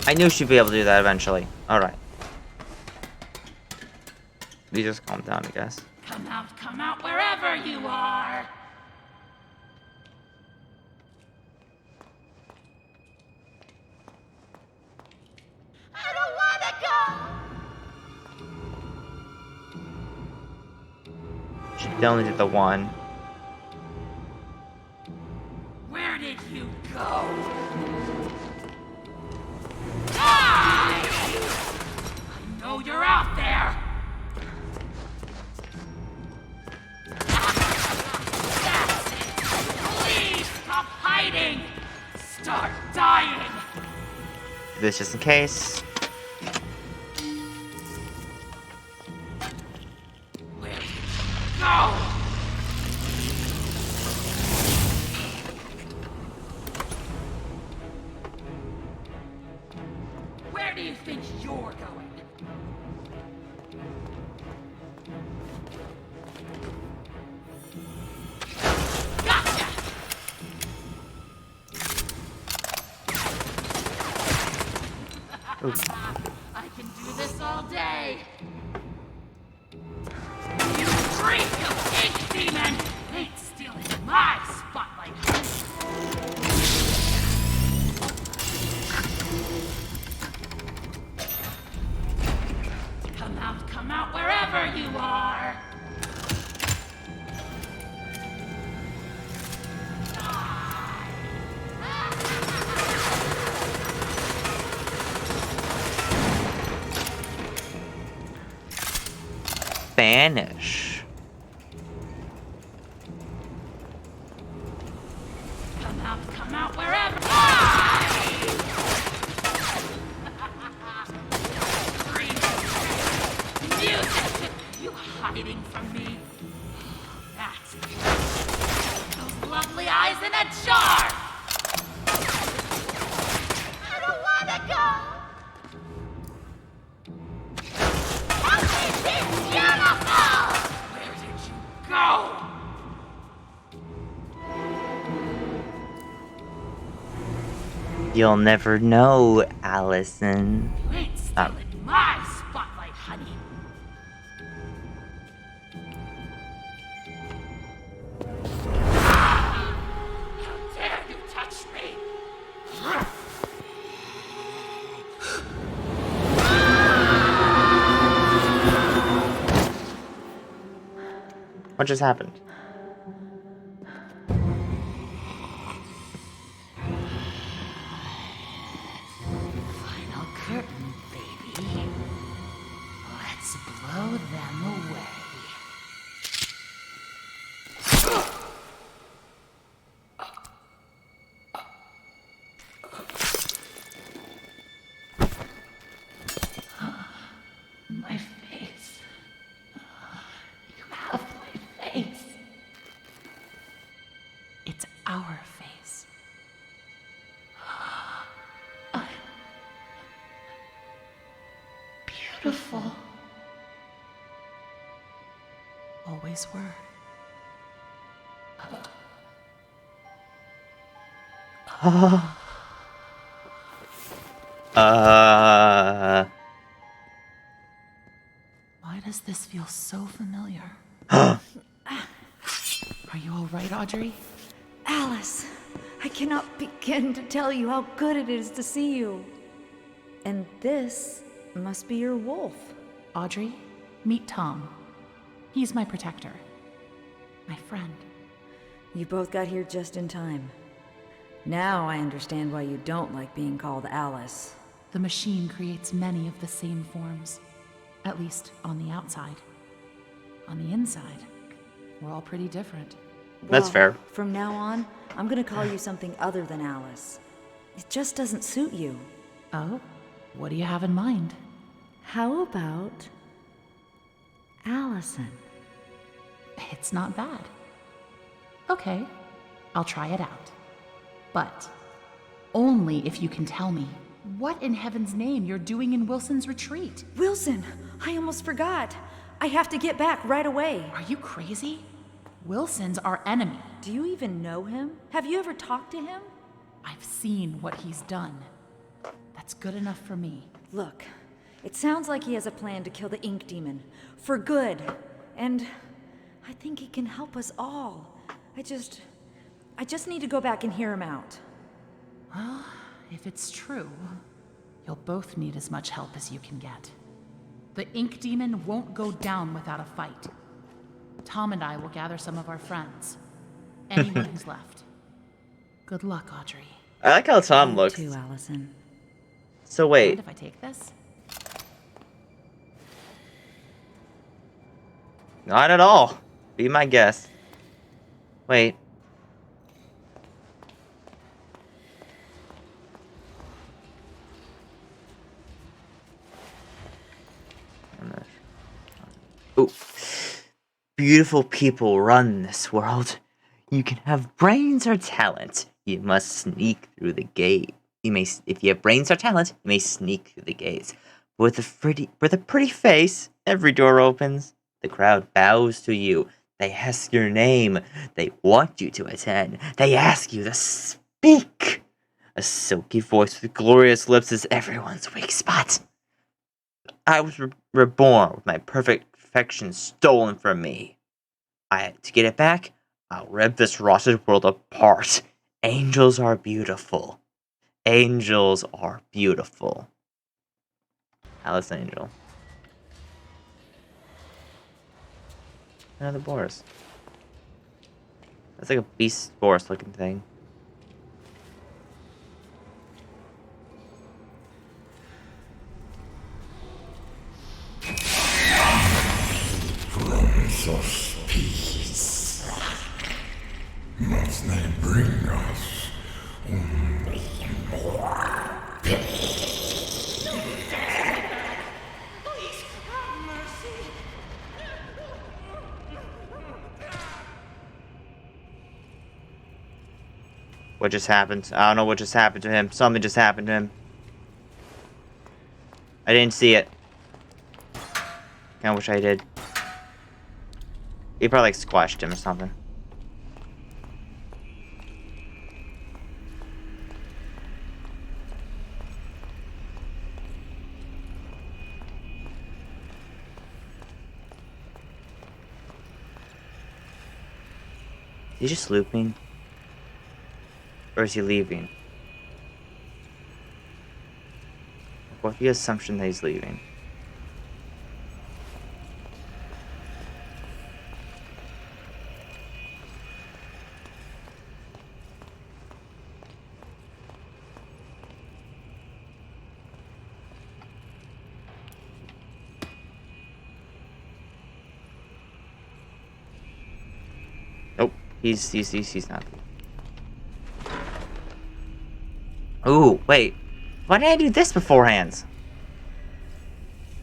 I knew she'd be able to do that eventually. Alright. We just calm down, I guess. Come out wherever you are. I don't wanna go! She only did the one. Where did you go? Die! I know you're out there. That's it. Please stop hiding. Start dying. This just in case. Where did you go? Where do you think you're going? Gotcha! I can do this all day. You freak of ink demon! Ain't stealing my spotlight. Come out wherever you are! Spanish. Come out wherever. Music! You hiding from me? That's those lovely eyes in a jar! I don't wanna go! Help me be beautiful! Where did you go? You'll never know, Allison. You ain't stealing my spotlight, honey. How dare you touch me? What just happened? Final curtain, baby. Let's blow them away. My face. You have my face. It's our face. I'm beautiful. Always were. Why does this feel so familiar? Are you all right, Audrey? Alice, I cannot begin to tell you how good it is to see you. And this must be your wolf. Audrey, meet Tom. He's my protector. My friend. You both got here just in time. Now I understand why you don't like being called Alice. The machine creates many of the same forms. At least on the outside. On the inside, we're all pretty different. That's fair. From now on, I'm gonna call you something other than Alice. It just doesn't suit you. Oh? What do you have in mind? How about Allison? It's not bad. Okay, I'll try it out. But only if you can tell me what in heaven's name you're doing in Wilson's retreat. Wilson, I almost forgot. I have to get back right away. Are you crazy? Wilson's our enemy. Do you even know him? Have you ever talked to him? I've seen what he's done. That's good enough for me. Look, it sounds like he has a plan to kill the ink demon. For good. And I think he can help us all. I just need to go back and hear him out. Well, if it's true, you'll both need as much help as you can get. The ink demon won't go down without a fight. Tom and I will gather some of our friends. Anyone who's left. Good luck, Audrey. I like how Tom You looks. too, Allison. So wait. Mind if I take this? Not at all. Be my guest. Wait. Ooh. Beautiful people run this world. You can have brains or talent. You must sneak through the gate. If you have brains or talent, you may sneak through the gates. With a pretty face, every door opens. The crowd bows to you. They ask your name. They want you to attend. They ask you to speak. A silky voice with glorious lips is everyone's weak spot. I was reborn with my perfection stolen from me. To get it back, I'll rip this rotted world apart. Angels are beautiful. Angels are beautiful. Alice Angel. Another Boris. That's like a Beast Boris looking thing. Prince of Peace. Must they bring us only more peace? Please, have mercy. What just happened? I don't know what just happened to him. Something just happened to him. I didn't see it. Kinda wish I did. He probably like squashed him or something. Is he just looping? Or is he leaving? What's the assumption that he's leaving? Nope, he's not. Ooh, wait. Why didn't I do this beforehand?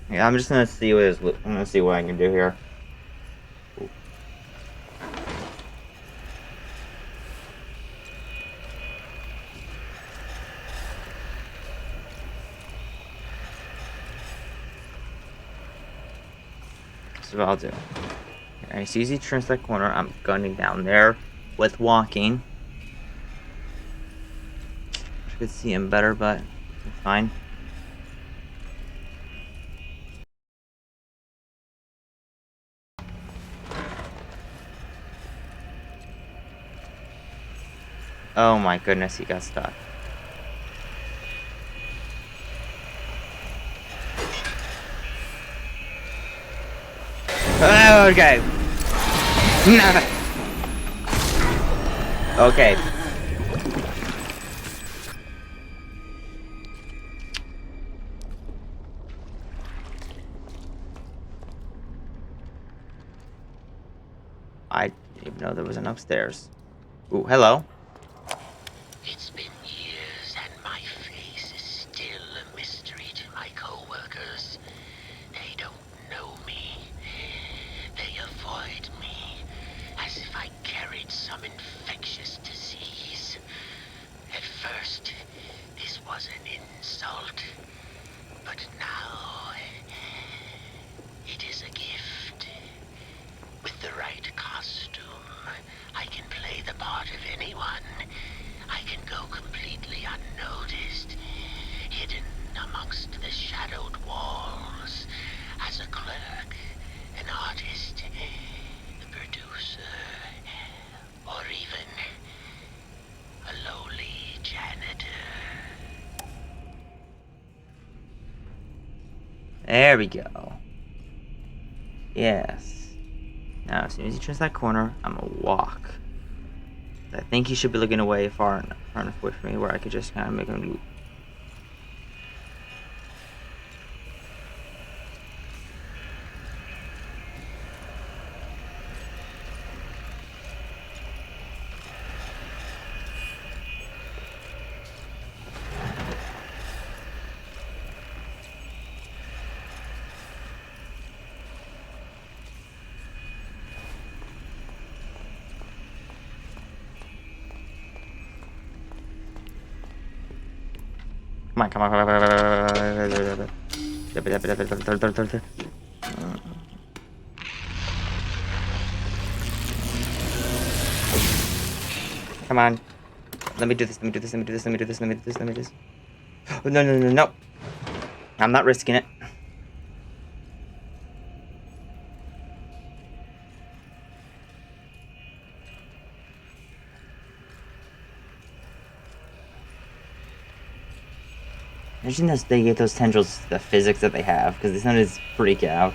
Yeah, I'm just gonna see what I'm gonna see what I can do here. Ooh. That's what I'll do. Alright, so easy turns that corner. I'm gunning down there with walking. I could see him better, but it's fine. Oh my goodness, he got stuck. Okay. Okay. I didn't even know there was an upstairs. Ooh, hello. It's been years and my face is still a mystery to my co-workers. They don't know me. They avoid me as if I carried some infectious disease. At first, this was an insult. There we go. Yes. Now, as soon as he turns that corner, I'm gonna walk. I think he should be looking away far enough away from me where I could just kind of make him do. Come on, come on, come on, come on. Come on. Let me do this, let me do this, let me do this, let me do this, let me do this, let me do this. Oh, no, no, no, no. I'm not risking it. Imagine those, they get those tendrils, the physics that they have, because they sometimes freak out.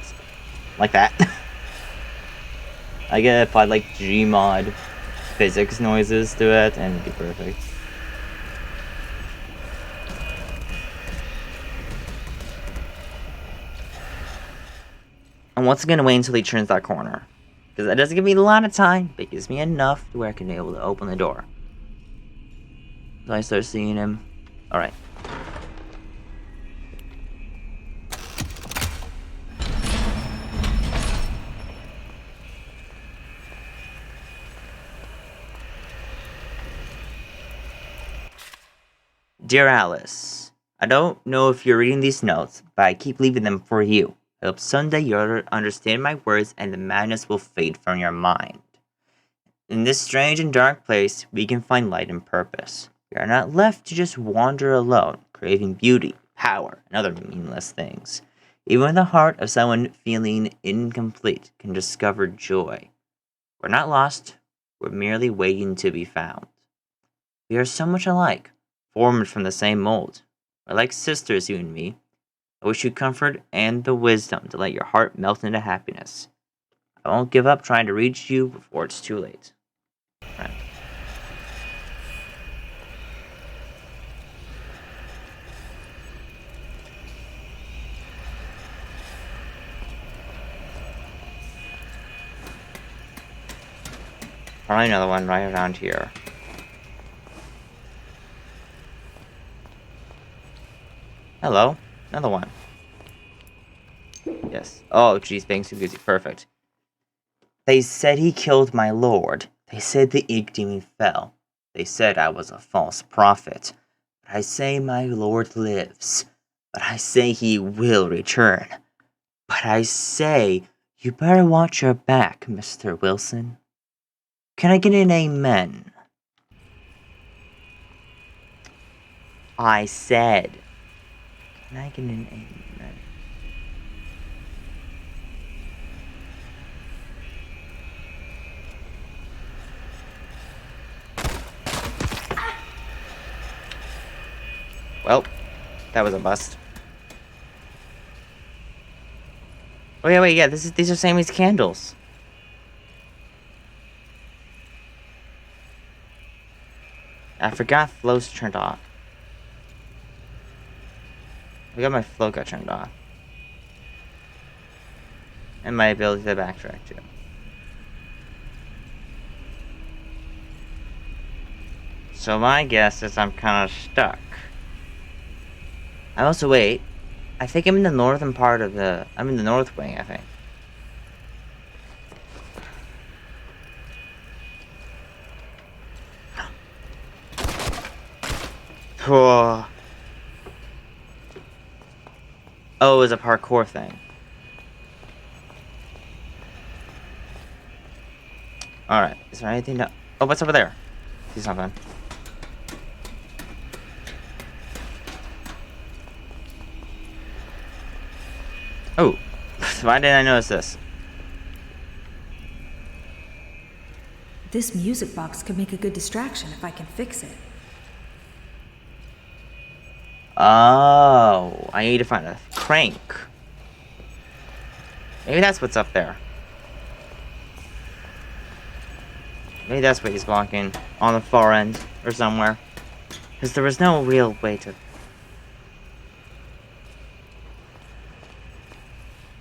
Like that. I get applied like Gmod physics noises to it, and it'd be perfect. I'm once again wait until he turns that corner. Because that doesn't give me a lot of time, but it gives me enough to where I can be able to open the door. So I start seeing him. Alright. Dear Alice, I don't know if you're reading these notes, but I keep leaving them for you. I hope someday you'll understand my words and the madness will fade from your mind. In this strange and dark place, we can find light and purpose. We are not left to just wander alone, craving beauty, power, and other meaningless things. Even the heart of someone feeling incomplete can discover joy. We're not lost, we're merely waiting to be found. We are so much alike, formed from the same mold. We're like sisters, you and me. I wish you comfort and the wisdom to let your heart melt into happiness. I won't give up trying to reach you before it's too late. Right. Probably another one right around here. Hello. Another one. Yes. Oh, geez, thanks, Suzuki. Perfect. They said he killed my lord. They said the ink demon fell. They said I was a false prophet. But I say my lord lives. But I say he will return. But I say you better watch your back, Mr. Wilson. Can I get an amen? I said. Can I get an amen? Well, that was a bust. Oh yeah, wait, yeah, these are Sammy's candles. I forgot flow's turned off. I got my flow got turned off. And my ability to backtrack too. So my guess is I'm kind of stuck. I also wait. I think I'm in the northern part of the... I'm in the north wing, I think. Oh, it was a parkour thing. Alright, is there anything to... Oh, what's over there? See something. Oh, why didn't I notice this? This music box could make a good distraction if I can fix it. Oh, I need to find a crank. Maybe that's what's up there. Maybe that's what he's blocking. On the far end. Or somewhere. Because there was no real way to...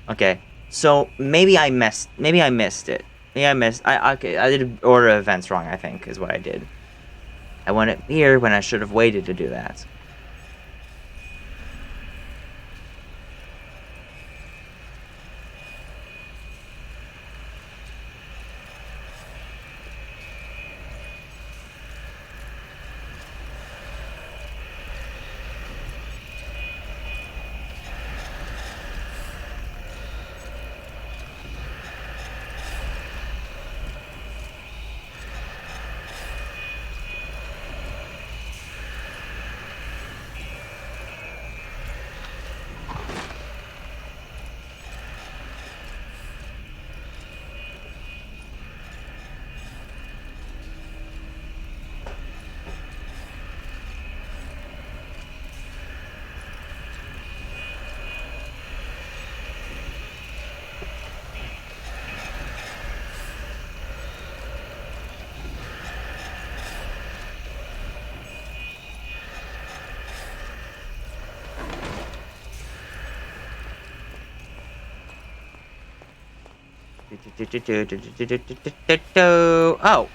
Okay. So, maybe I missed it. Maybe I did order events wrong, I think, is what I did. I went up here when I should have waited to do that. Oh.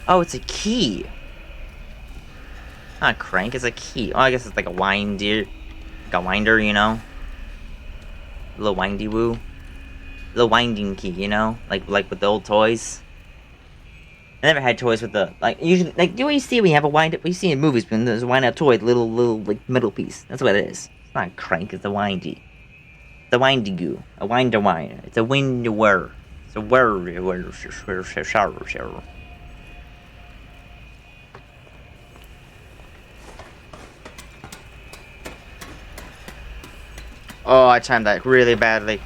Oh, it's a key. Not a crank, it's a key. Oh, I guess it's like a winder. Like a winder, you know? A little windy woo. A little winding key, you know? Like with the old toys. I never had toys with the, like, usually, like, do you see we have a wind up, we see in movies when there's a wind up toy, little, like, metal piece. That's what it is. It's not a crank, it's a windy. It's a windy goo. A winder wine. It's a wind whir. It's a whir. Oh, I timed that really badly.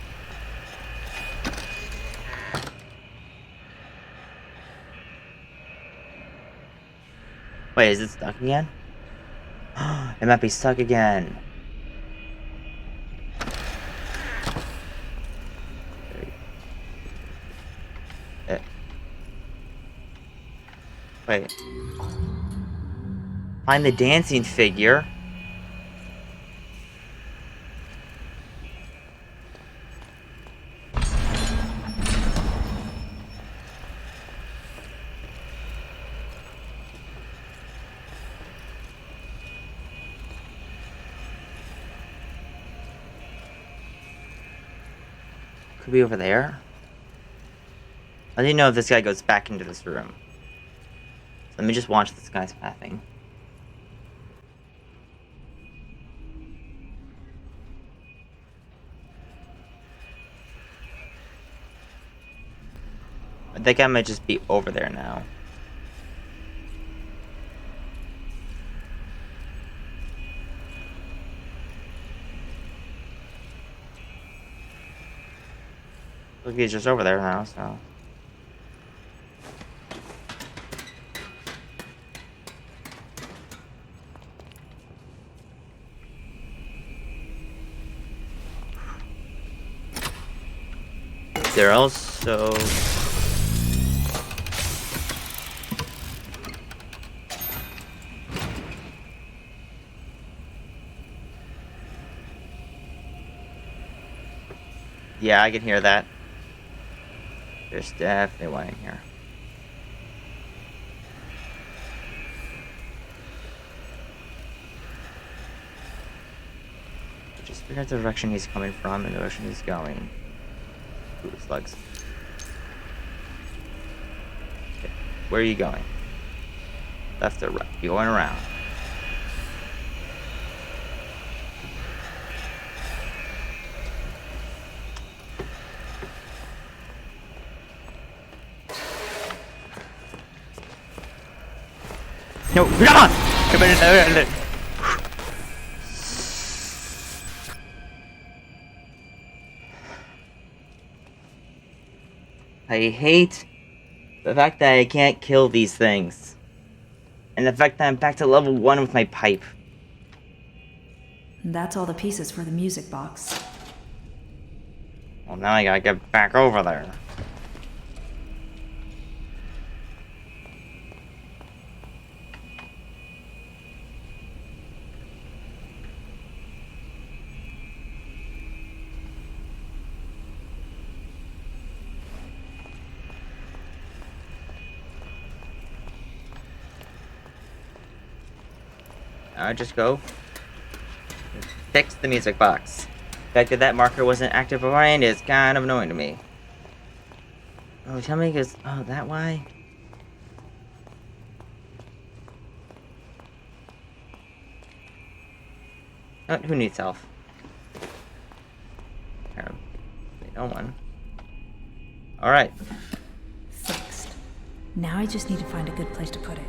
Wait, is it stuck again? It might be stuck again. Wait. Find the dancing figure. Could be over there. I didn't know if this guy goes back into this room. So let me just watch this guy's pathing. I think I might just be over there now. Look, he's just over there now, so... They're also... Yeah, I can hear that. There's definitely one in here. Just figure out the direction he's coming from and the direction he's going. Ooh, slugs. Okay. Where are you going? Left or right? You're going around. No, come on! Come on! I hate the fact that I can't kill these things. And the fact that I'm back to level 1 with my pipe. That's all the pieces for the music box. Well, now I gotta get back over there. I just go fix the music box. The fact that that marker wasn't active beforehand is kind of annoying to me. Oh, tell me, because oh, that why? Who needs health? No one. All right. Fixed. Now I just need to find a good place to put it.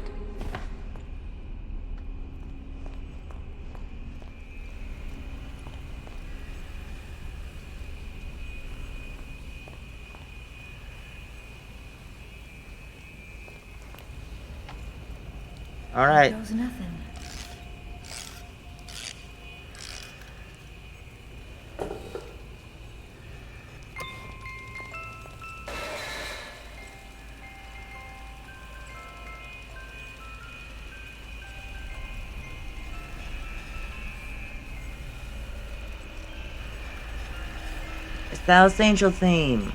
All right. There goes nothing. It's the House Angel theme.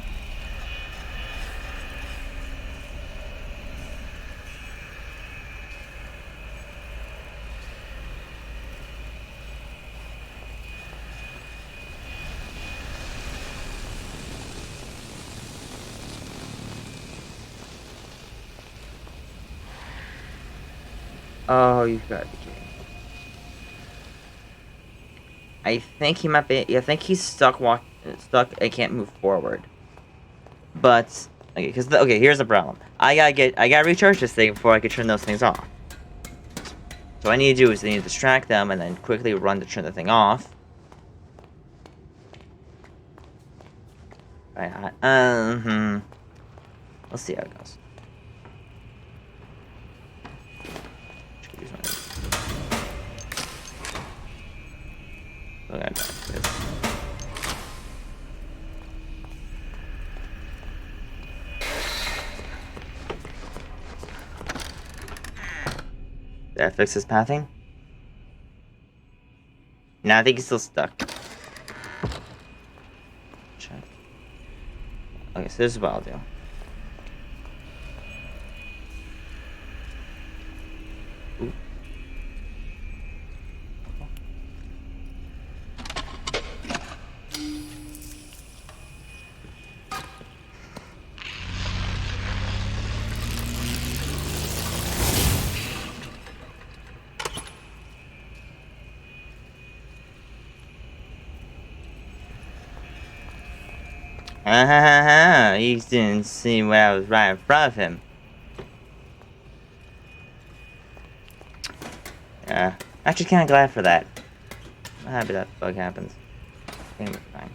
Oh, you gotta be kidding. I think he might be. I think he's stuck. Stuck. I can't move forward. But okay, because okay, here's the problem. I gotta recharge this thing before I can turn those things off. So what I need to do is I need to distract them and then quickly run to turn the thing off. Right. Let's see how it goes. Okay, did I fix his pathing? No, I think he's still stuck. Check. Okay, so this is what I'll do. Ooh. He didn't see what I was right in front of him. Yeah, actually kind of glad for that. I'm happy that bug happens. I think I'll be fine.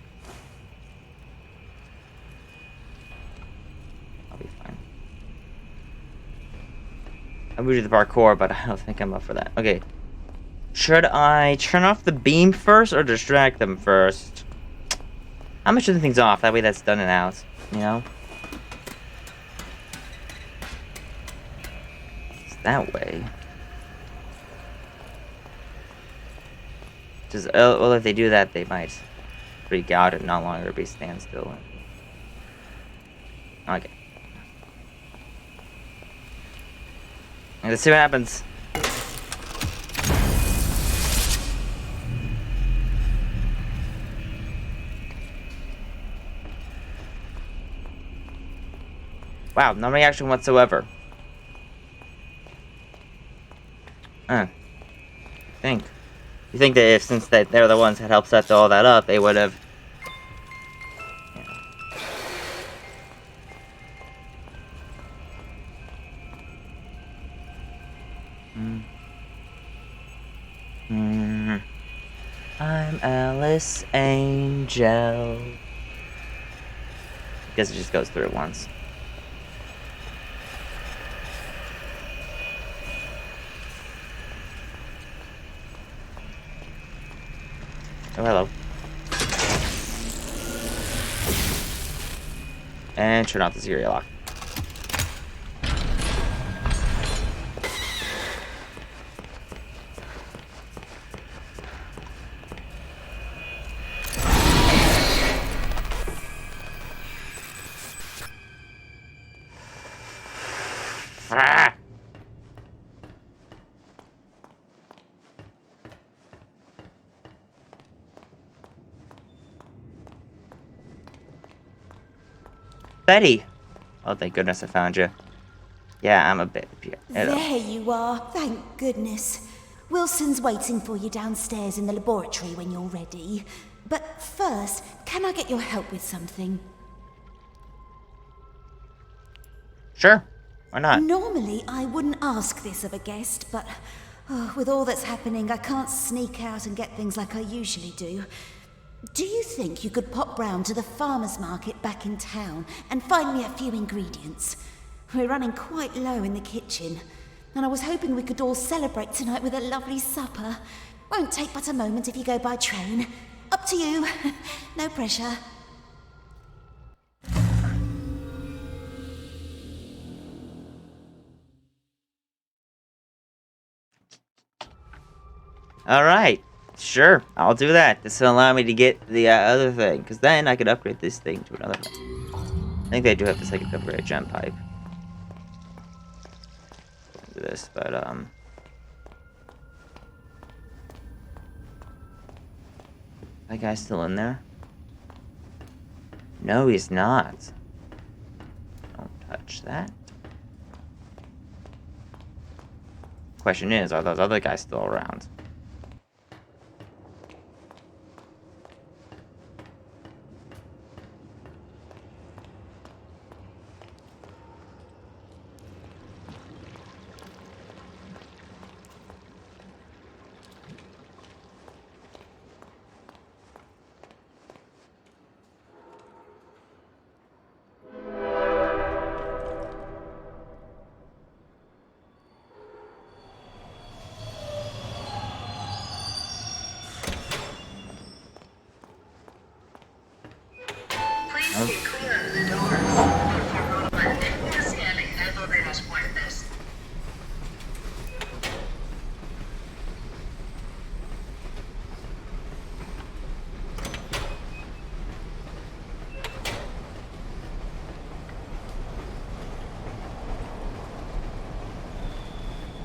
I'll be fine. I'm going to do the parkour, but I don't think I'm up for that. Okay. Should I turn off the beam first or distract them first? I'm gonna turn the things off, that way that's done and out, you know? It's that way. Just, well, if they do that, they might freak out and no longer be standstill. Okay. Let's see what happens. Wow, no reaction whatsoever. You think that if, since that they're the ones that helped set all that up, they would have... I'm Alice Angel. Guess it just goes through it once. Oh, hello. And turn off the serial lock. Ah! Betty! Oh, thank goodness I found you. Yeah, I'm a bit... There you are, thank goodness. Wilson's waiting for you downstairs in the laboratory when you're ready. But first, can I get your help with something? Sure. Why not? Normally, I wouldn't ask this of a guest, but with all that's happening, I can't sneak out and get things like I usually do. Do you think you could pop round to the farmer's market back in town and find me a few ingredients? We're running quite low in the kitchen, and I was hoping we could all celebrate tonight with a lovely supper. Won't take but a moment if you go by train. Up to you. No pressure. Alright. Sure, I'll do that. This will allow me to get the other thing, because then I could upgrade this thing to another thing. I think they do have the second upgrade gem pipe. Do this, but that guy's still in there? No, he's not. Don't touch that. Question is, are those other guys still around?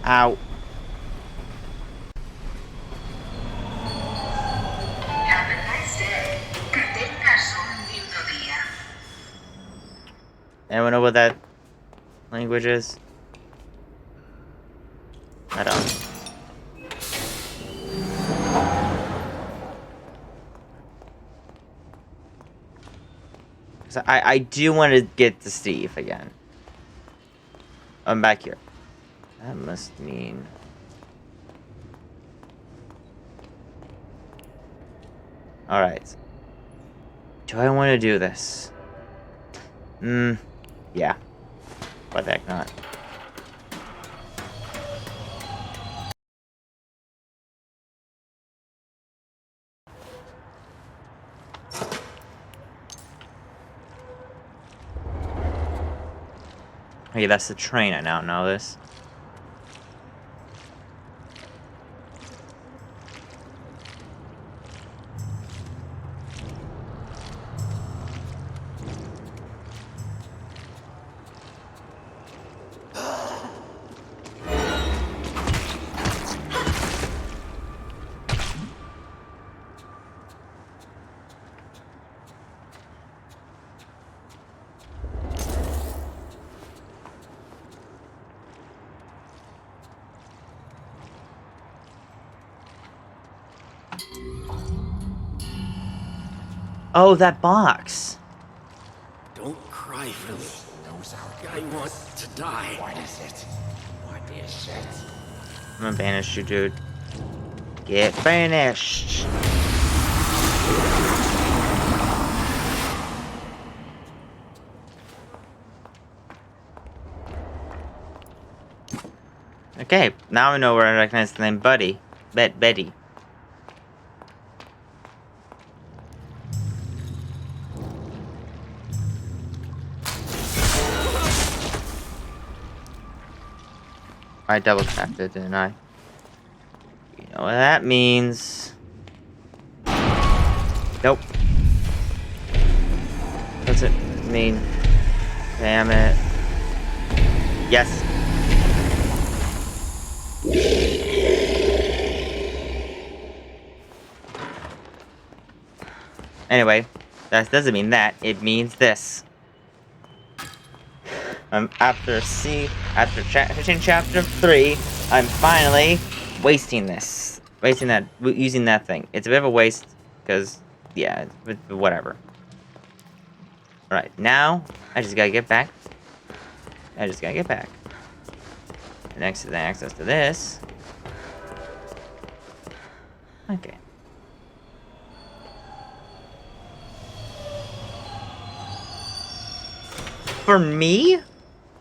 Ow. Have a nice day. Que tengas un lindo día. Anyone know what that language is? I don't. So I do want to get to Steve again. I'm back here. That must mean... Alright. Do I want to do this? Yeah. Why the heck not? Hey, that's the train. I now know this. Oh, that box. Don't cry, Philly. I want to die. What is it? What is it? I'm gonna banish you, dude. Get banished. Okay, now I know where I recognize the name Buddy. Betty. I double tapped it, didn't I? You know what that means. Nope. Doesn't mean. Damn it. Yes. Anyway, that doesn't mean that. It means this. After finishing chapter 3, I'm finally wasting this. Using that thing. It's a bit of a waste, because, yeah, whatever. Alright, now, I just gotta get back. Next is the access to this. Okay. For me?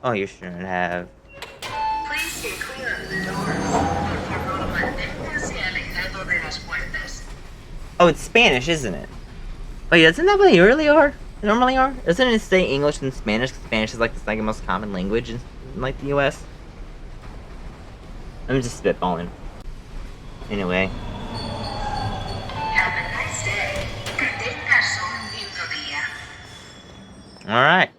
Oh, you shouldn't have. Please stay clear of the doors. Por favor, manténgase alejado de las puertas. Oh, it's Spanish, isn't it? Wait, isn't that what they normally are? Doesn't it say English and Spanish? Because Spanish is like the second most common language in like the US. I'm just spitballing. Anyway. Have a nice day. Que tengas un lindo día. Alright.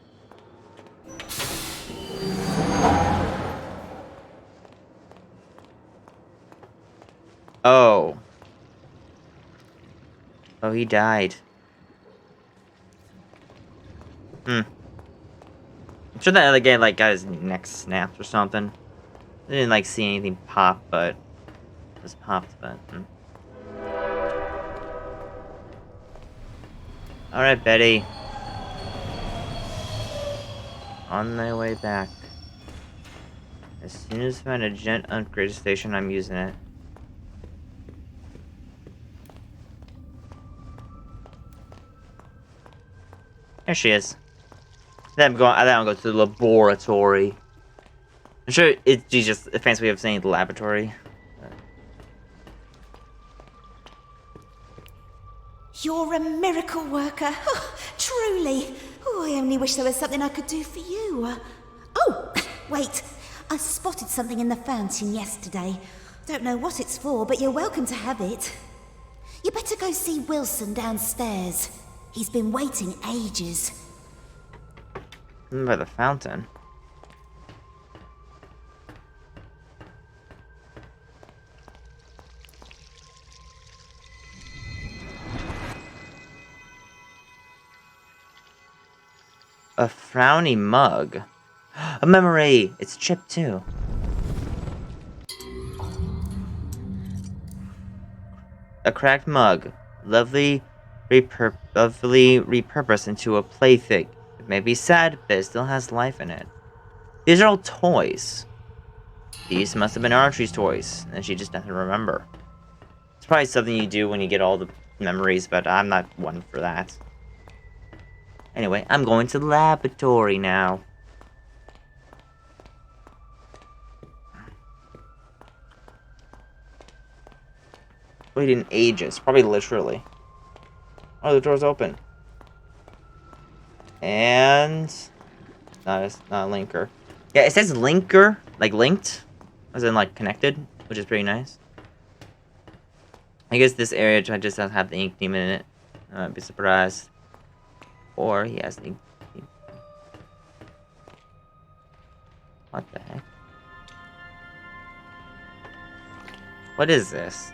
Oh. Oh, he died. I'm sure that other guy, like, got his neck snapped or something. I didn't, like, see anything pop, but... It just popped, but... Alright, Betty. On my way back. As soon as I find a gent upgrade station, I'm using it. There she is. Then I'm going to the laboratory. I'm sure it's just a fancy way of saying the laboratory. You're a miracle worker. Oh, truly. Oh, I only wish there was something I could do for you. Oh, wait. I spotted something in the fountain yesterday. Don't know what it's for, but you're welcome to have it. You better go see Wilson downstairs. He's been waiting ages. By the fountain. A frowny mug. A memory! It's chipped too. A cracked mug. Lovely repurposed into a plaything. It may be sad, but it still has life in it. These are all toys. These must have been Archie's toys, and she just doesn't remember. It's probably something you do when you get all the memories, but I'm not one for that. Anyway, I'm going to the laboratory now. Waiting ages, probably literally. Oh, the door's open. And... not a linker. Yeah, it says linker, like linked, as in like connected, which is pretty nice. I guess this area just doesn't have the ink demon in it. I might be surprised. Or he has the ink demon. What the heck? What is this?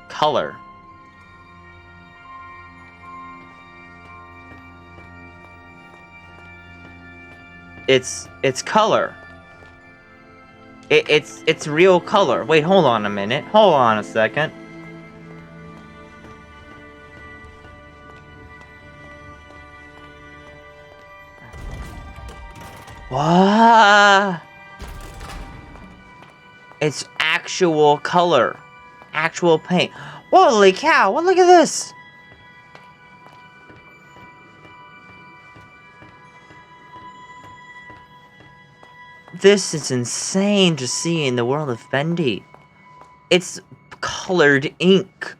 Color. It's color. It's real color. Wait, hold on a minute. Hold on a second. What? It's actual color. Actual paint. Holy cow, well, look at this. This is insane to see in the world of Bendy. It's colored ink.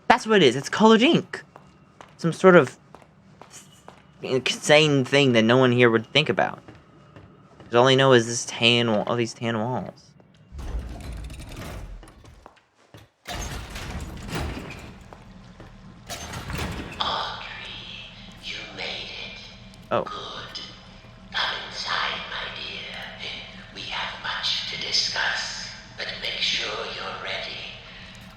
That's what it is. It's colored ink. Some sort of insane thing that no one here would think about. 'Cause all I know is this tan wall, all these tan walls. Audrey, you made it. Oh. Good. Come inside, my dear. We have much to discuss, but make sure you're ready.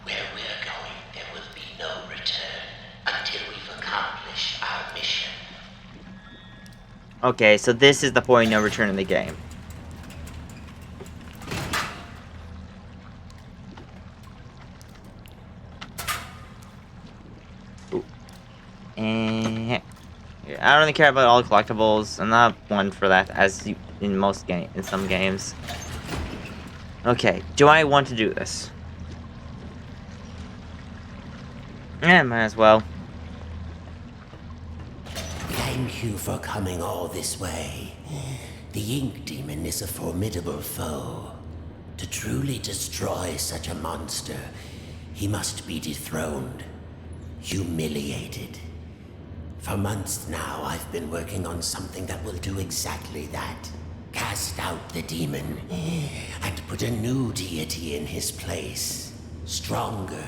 Where we're going, there will be no return until we've accomplished our mission. Okay, so this is the point of no return in the game. Ooh. And I don't really care about all collectibles. I'm not one for that, as in most in some games. Okay, do I want to do this? Yeah, might as well. Thank you for coming all this way. The Ink Demon is a formidable foe. To truly destroy such a monster, he must be dethroned, humiliated. For months now, I've been working on something that will do exactly that. Cast out the demon and put a new deity in his place. Stronger,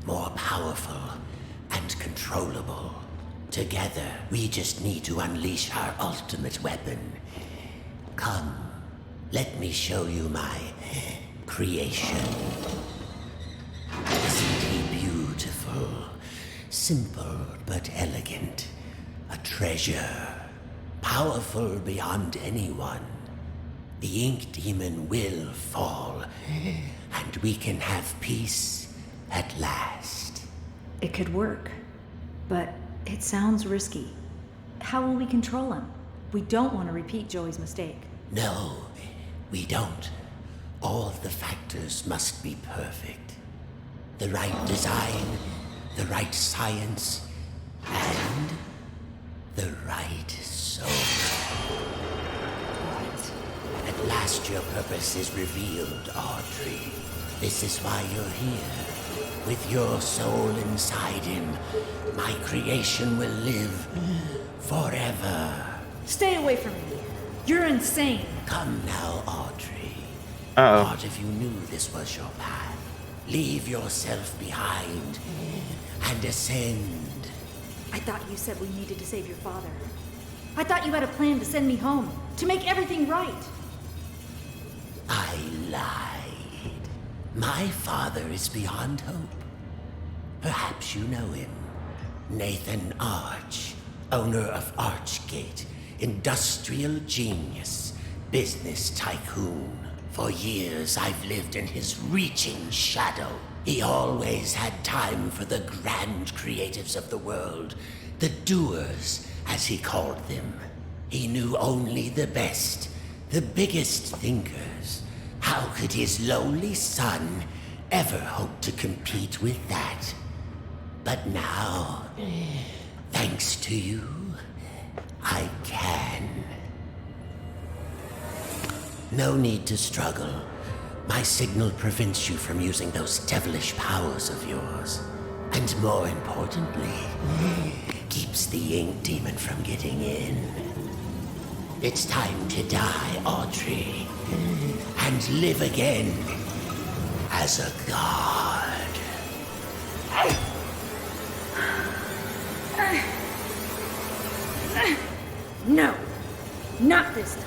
more powerful, and controllable. Together, we just need to unleash our ultimate weapon. Come, let me show you my creation. Isn't he beautiful? Simple but elegant. A treasure. Powerful beyond anyone. The Ink Demon will fall, and we can have peace at last. It could work, but it sounds risky. How will we control him? We don't want to repeat Joey's mistake. No, we don't. All the factors must be perfect. The right design, the right science, and the right soul. What? At last your purpose is revealed, Audrey. This is why you're here. With your soul inside him, my creation will live forever. Stay away from me. You're insane. Come now, Audrey. Uh-oh. What if you knew this was your path? Leave yourself behind and ascend. I thought you said we needed to save your father. I thought you had a plan to send me home, to make everything right. I lied. My father is beyond hope. Perhaps you know him. Nathan Arch, owner of Archgate, industrial genius, business tycoon. For years I've lived in his reaching shadow. He always had time for the grand creatives of the world, the doers, as he called them. He knew only the best, the biggest thinkers. How could his lowly son ever hope to compete with that? But now, thanks to you, I can. No need to struggle. My signal prevents you from using those devilish powers of yours. And more importantly, keeps the Ink Demon from getting in. It's time to die, Audrey, and live again as a god. No, not this time.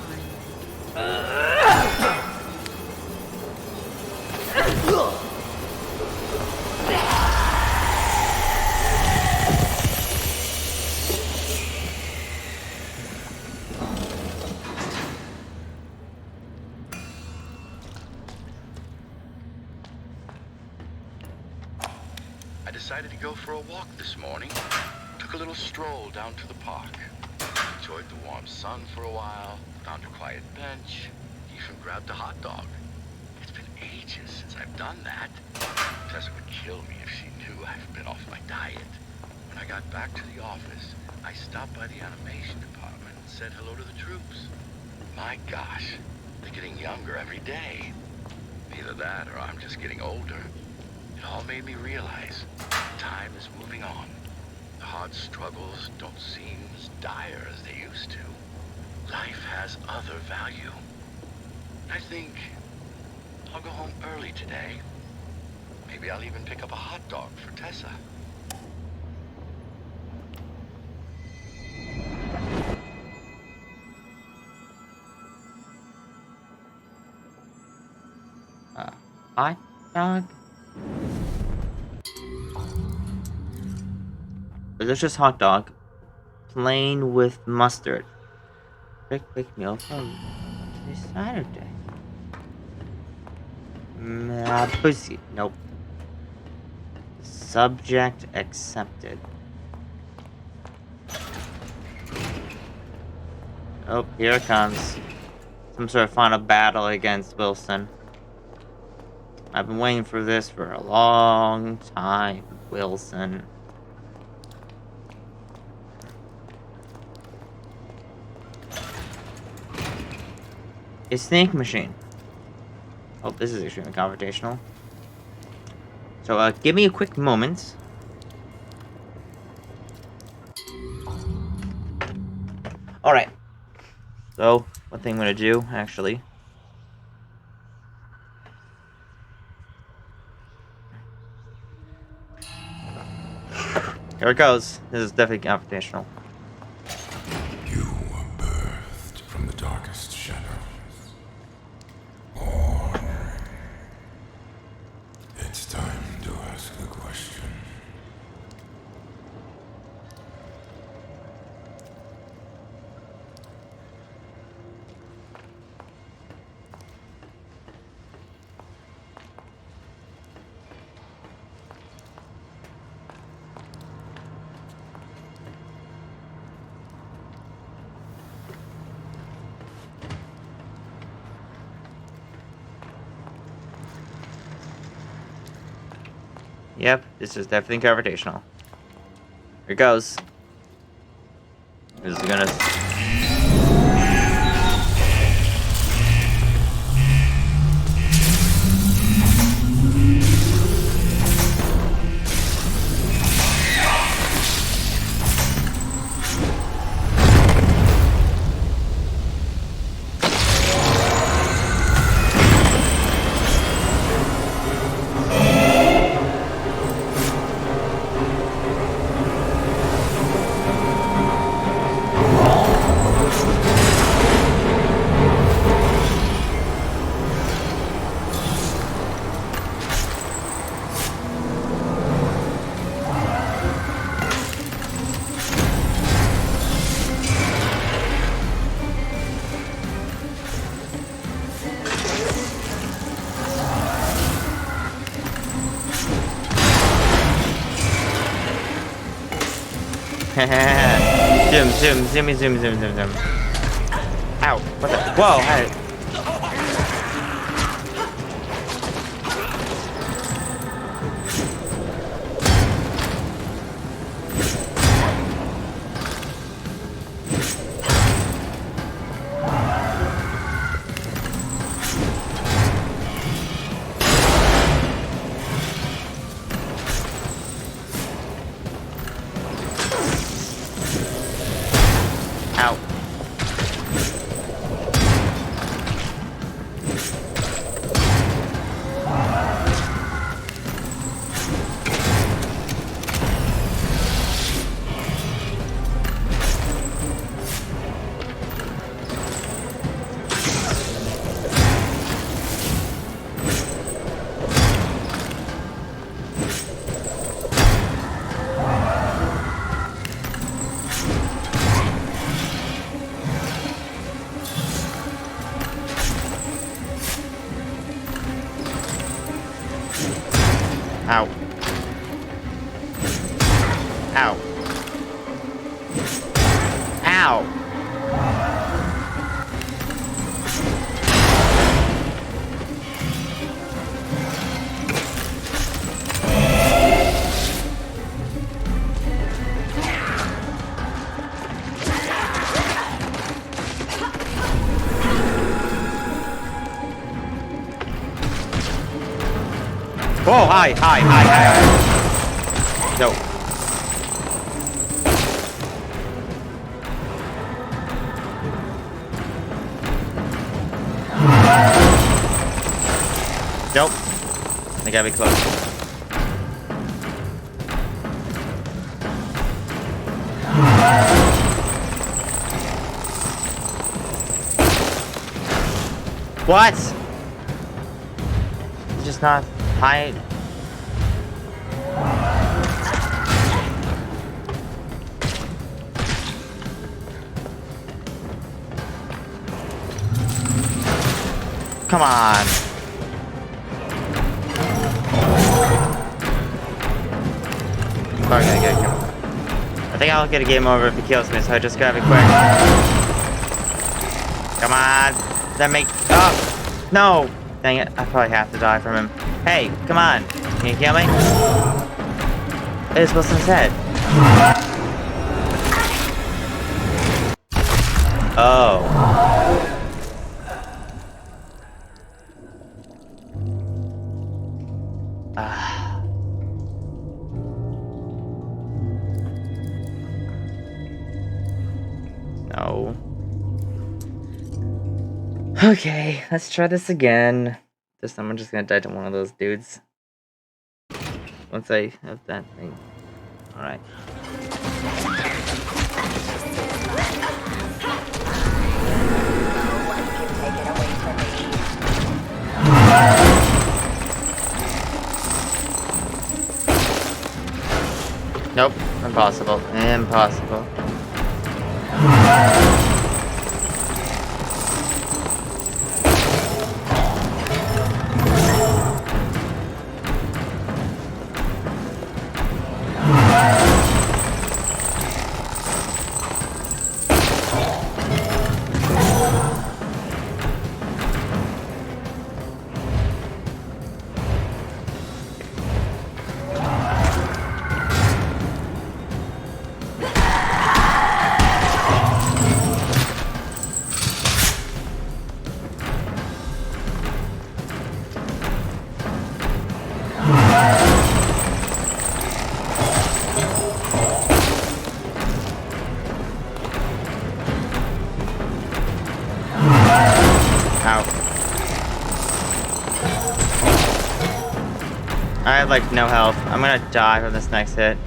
I decided to go for a walk this morning. Took a little stroll down to the park. Enjoyed the warm sun for a while, found a quiet bench, even grabbed a hot dog. It's been ages since I've done that. Tessa would kill me if she knew I've been off my diet. When I got back to the office, I stopped by the animation department and said hello to the troops. My gosh, they're getting younger every day. Either that or I'm just getting older. It all made me realize time is moving on. The hard struggles don't seem as dire as they used to. Life has other value. I think I'll go home early today. Maybe I'll even pick up a hot dog for Tessa. Hot dog? Delicious hot dog. Plain with mustard. Quick meal from this Saturday. Pussy. Nope. Subject accepted. Oh, here it comes. Some sort of final battle against Wilson. I've been waiting for this for a long time, Wilson. A snake machine. Oh, this is extremely confrontational. So, give me a quick moment. Alright. So, one thing I'm gonna do, actually. Here it goes. This is definitely confrontational. You were birthed from the darkest shadows. Born. It's time to ask the question. Yep, this is definitely confrontational. Here it goes. This is gonna... zoom. Ow, what the? Whoa, hey. Ow. Ow. Ow. Ow. Whoa, hi. No. Nope. I gotta be close. What? It's just not high. Come on. Probably gonna get a kill. I think I'll get a game over if he kills me, so I just grab it quick. Come on. That make. Oh! No! Dang it. I probably have to die from him. Hey, come on. Can you kill me? It's what's inside. Oh. No. Okay, let's try this again. This time I'm just gonna die to one of those dudes. Once I have that thing. Alright. Nope, impossible. Impossible. I have like no health. I'm gonna die from this next hit.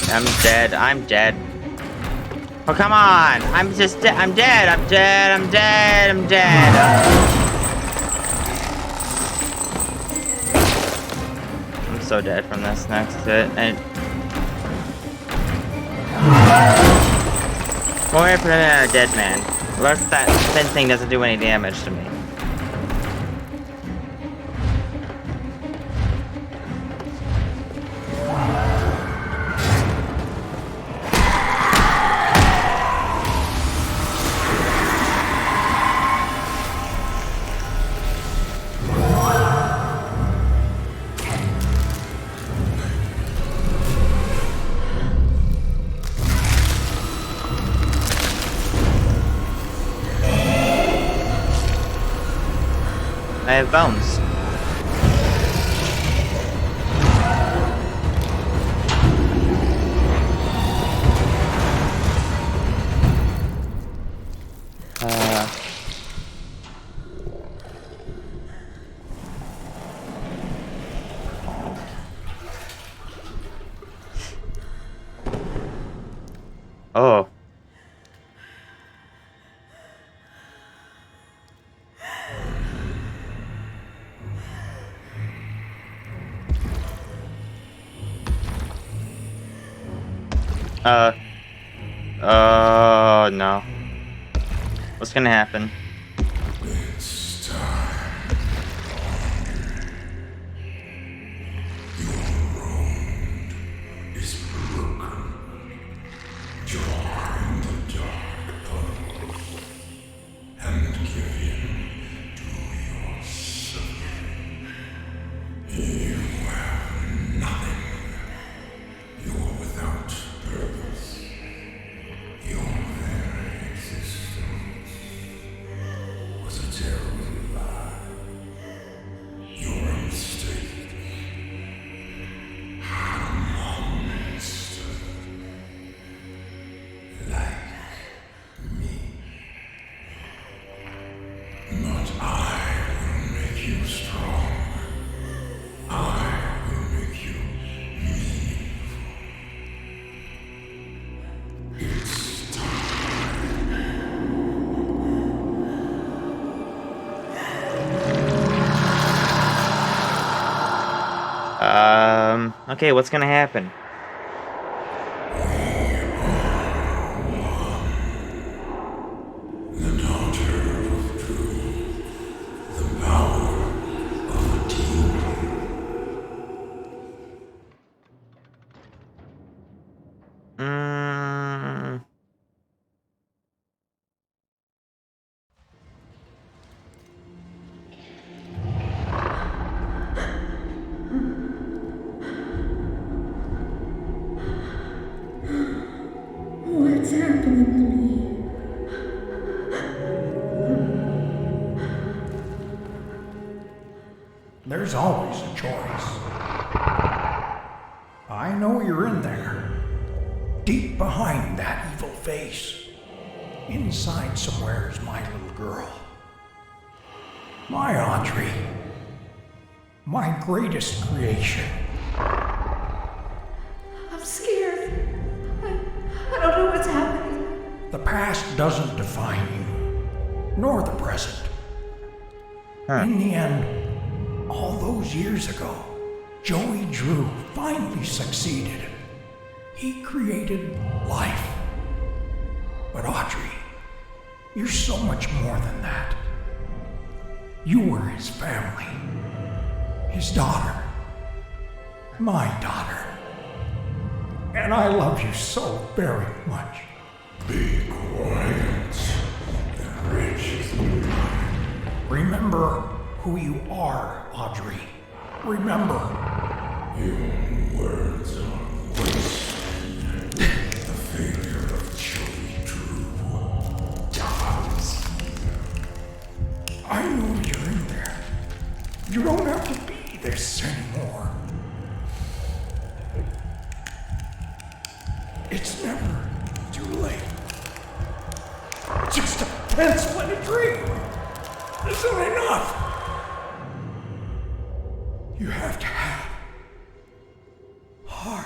I'm dead. I'm dead. Oh, come on. I'm just dead. I'm dead. I'm dead. I'm dead. I'm dead. I'm so dead from this next hit. And more for a dead man. Unless that spin thing doesn't do any damage to me. I have bones. Oh. Oh no. What's gonna happen? It's time. Your road is broken. Join the dark tunnel and give in to your suffering. You have nothing. You're without purpose. Your very existence Okay, what's gonna happen? The daughter of truth, the power of a Mm. What's happening to me? There's always a choice. I know you're in there. Deep behind that evil face. Inside somewhere is my little girl. My Audrey. My greatest creation. I'm scared. I don't know what's happening. The past doesn't define you, nor the present. In the end, all those years ago, Joey Drew finally succeeded. He created life. But Audrey, you're so much more than that. You were his family, his daughter, my daughter. And I love you so very much. Be quiet. The rich is mine. Remember who you are, Audrey. Remember. Your words are waste. The failure of Joey Drew dies. I know you're in there. You don't have to be this anymore. It's never too late. Just a pencil and a dream isn't enough. You have to have heart.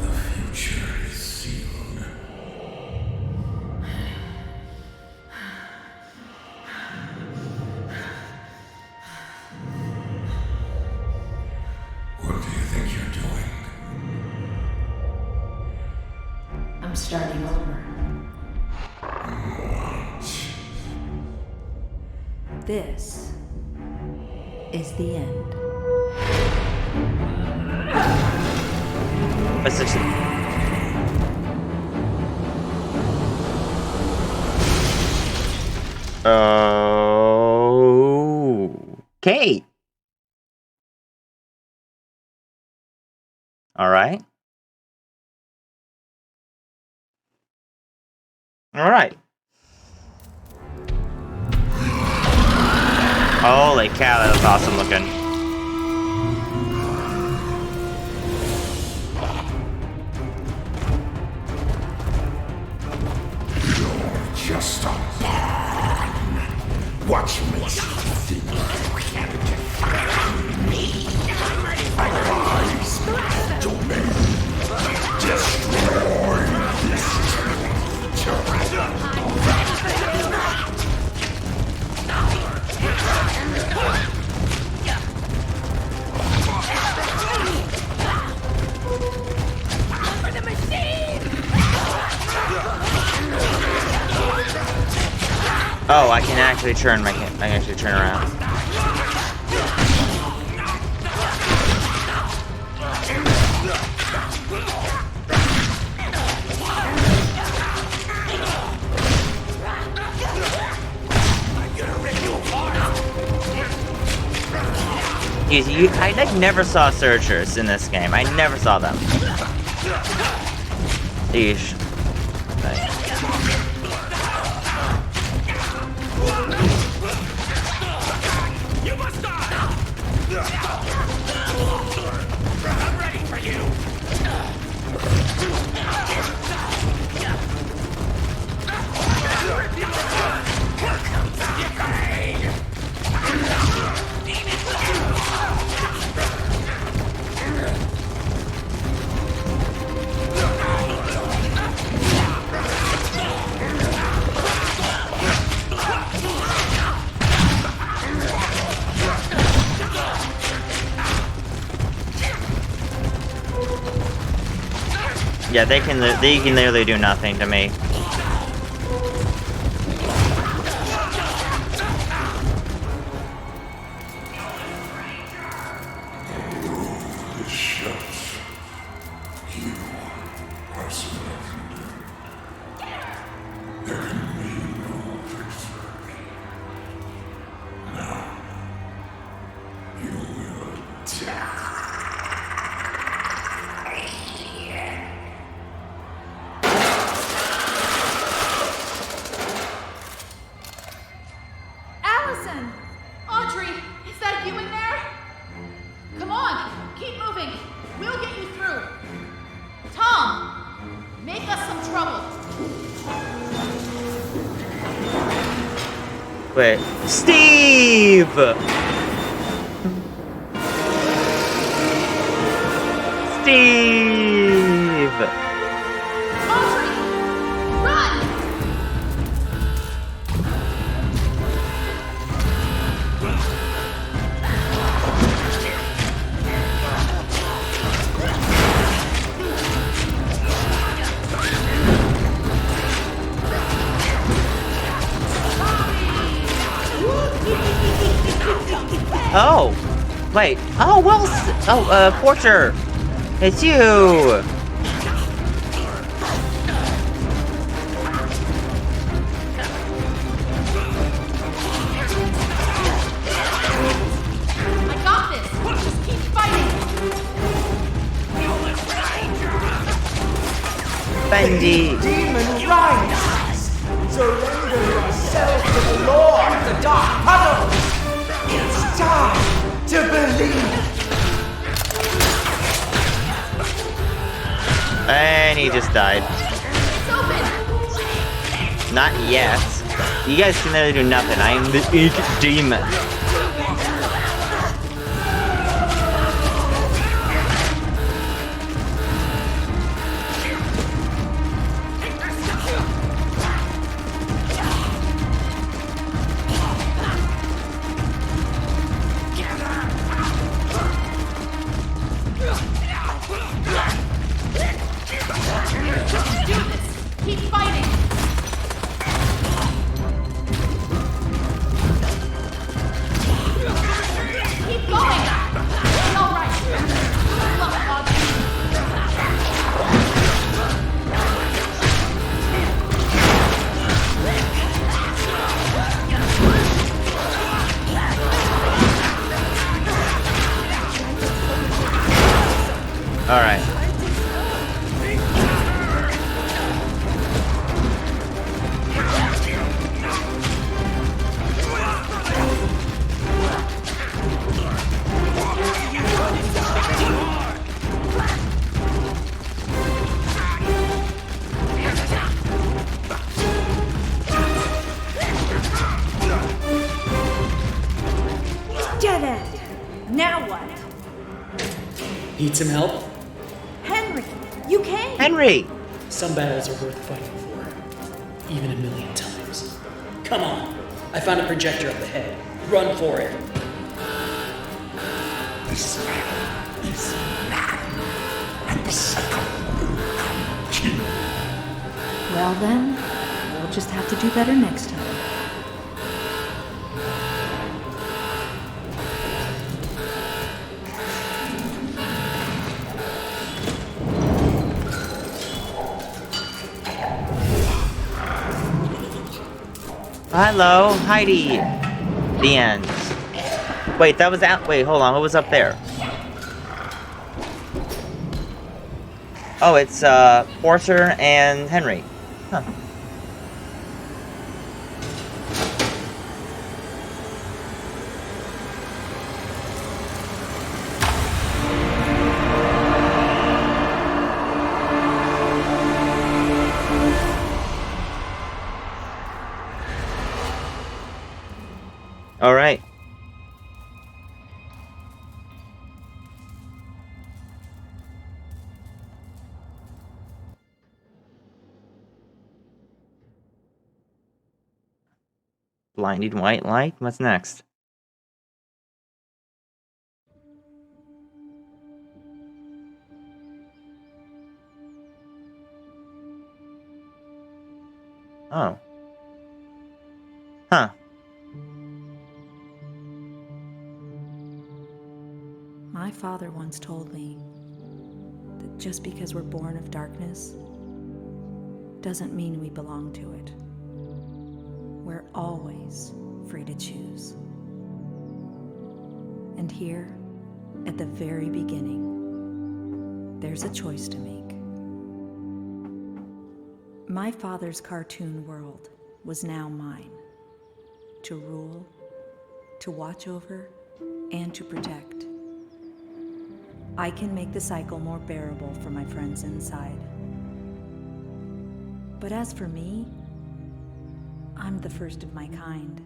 The future is sealed. What do you think you're doing? I'm starting over. What? This is the end. What's this? Okay. All right. All right. Holy cow, that was awesome looking. You're just a pawn. What makes you think you can define me? Arise, domain, destroy this For the machine! Oh, I can actually turn I can actually turn around. Easy. I like never saw searchers in this game. I never saw them. Eesh. You must die! I'm ready for you! Here comes the pain! Yeah, they can literally do nothing to me. Allison! Audrey, is that you in there? Come on, keep moving. We'll get you through. Tom, make us some trouble. Wait, Steve! Steve! Audrey, run! Oh! Wait. Oh, well, Porter! It's you! I got this. Just keep fighting. Bendy! Demon rise! Surrender yourself to the Lord of the Dark Puddle! It's time to believe! And he just died. It's open. Not yet. You guys can literally do nothing. I am the Ink Demon. Keep fighting. Keep going. It's all right. Good luck, Audrey. Alright. Dead end. Now what? Need some help? Henry, you came. Henry! Some battles are worth fighting for, even 1,000,000 times. Come on, I found a projector up ahead. Run for it. This man is mad, and the cycle will continue. Well then, we'll just have to do better next time. Hello, Heidi. The end. Wait, that was out. Wait, hold on. What was up there? Oh, it's Porter and Henry. Huh. All right. Blinding white light? What's next? Oh. Huh. My father once told me that just because we're born of darkness doesn't mean we belong to it. We're always free to choose. And here, at the very beginning, there's a choice to make. My father's cartoon world was now mine, to rule, to watch over, and to protect. I can make the cycle more bearable for my friends inside. But as for me, I'm the first of my kind.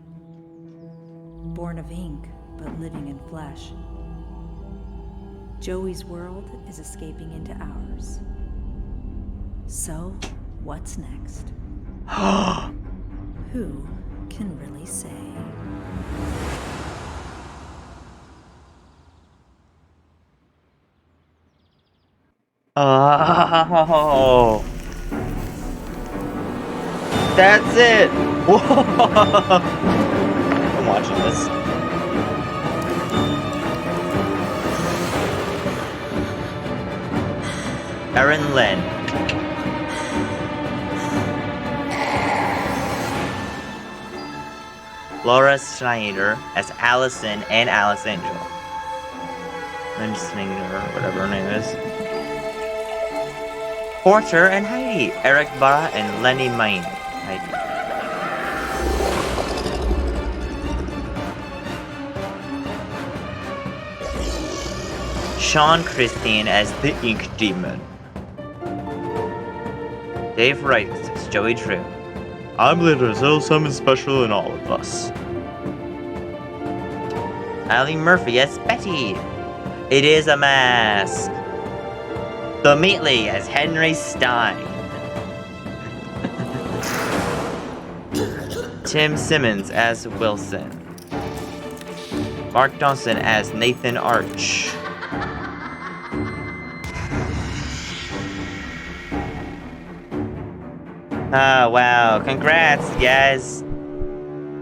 Born of ink, but living in flesh. Joey's world is escaping into ours. So, what's next? Who can really say? Oh. That's it! Whoa! I'm watching this. Erin Lynn. Laura Schneider as Allison and Alice Angel. Lynn Schneider, whatever her name is. Porter and Heidi. Eric Barra and Lenny Main. Heidi. Sean Christine as the Ink Demon. Dave Wright as Joey Drew. I'm Leader, so something special in all of us. Allie Murphy as Betty. It is a mask. The Meatley as Henry Stein. Tim Simmons as Wilson. Mark Johnson as Nathan Arch. Ah, wow. Congrats, guys.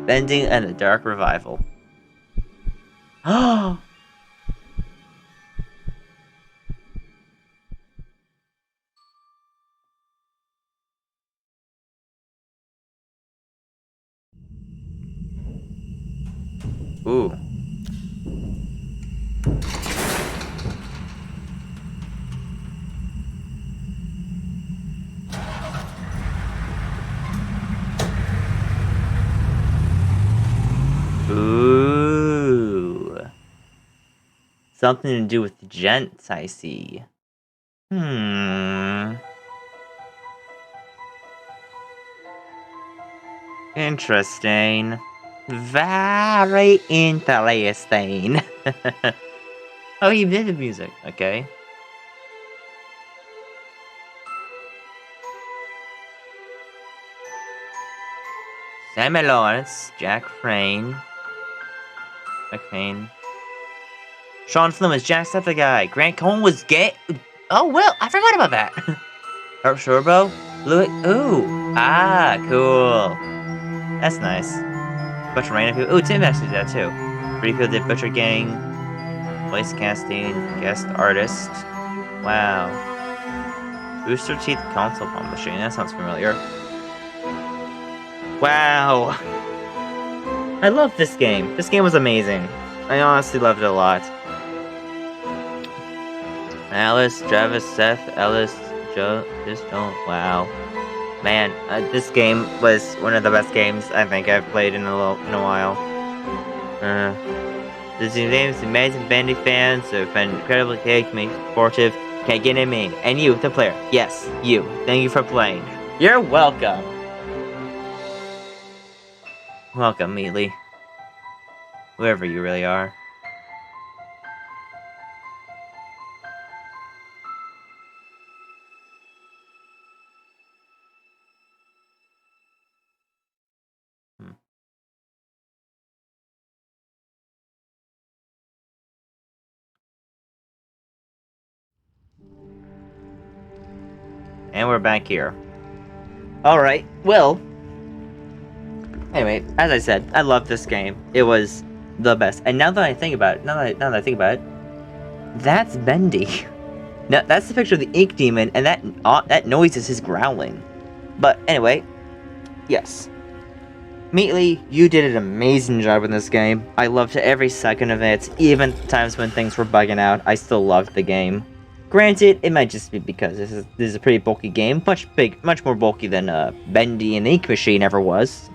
Bendy and the Dark Revival. Oh! Ooh. Ooh. Something to do with the gents, I see. Interesting. Very interesting. Oh, he did the music. Okay. Sammy Lawrence, Jack Crane. McCain. Sean Flynn was Jack Stepper guy. Grant Cohen was gay. Oh, well, I forgot about that. Herb Shorbo? Louis. Ooh. Ah, cool. That's nice. Bunch of random people. Ooh, Tim actually did that too. Refield did Butcher Gang. Voice casting. Guest artist. Wow. Booster Teeth console bomb machine. That sounds familiar. Wow. I love this game. This game was amazing. I honestly loved it a lot. Alice, Travis, Seth, Ellis, Joe, just don't. Wow. Man, this game was one of the best games I think I've played in a while. This game is amazing. Bendy fans have been incredibly supportive. Can't get in me. And you, the player. Yes, you. Thank you for playing. You're welcome. Welcome, Meatley. Whoever you really are. And we're back here. Alright, well, Anyway, as I said, I love this game. It was the best. And now that I think about it, that's Bendy. Now, that's the picture of the ink demon, and that noise is his growling. But anyway, yes. Meatly, you did an amazing job in this game. I loved every second of it. Even times when things were bugging out, I still loved the game. Granted, it might just be because this is a pretty bulky game, much more bulky than Bendy and the Ink Machine ever was.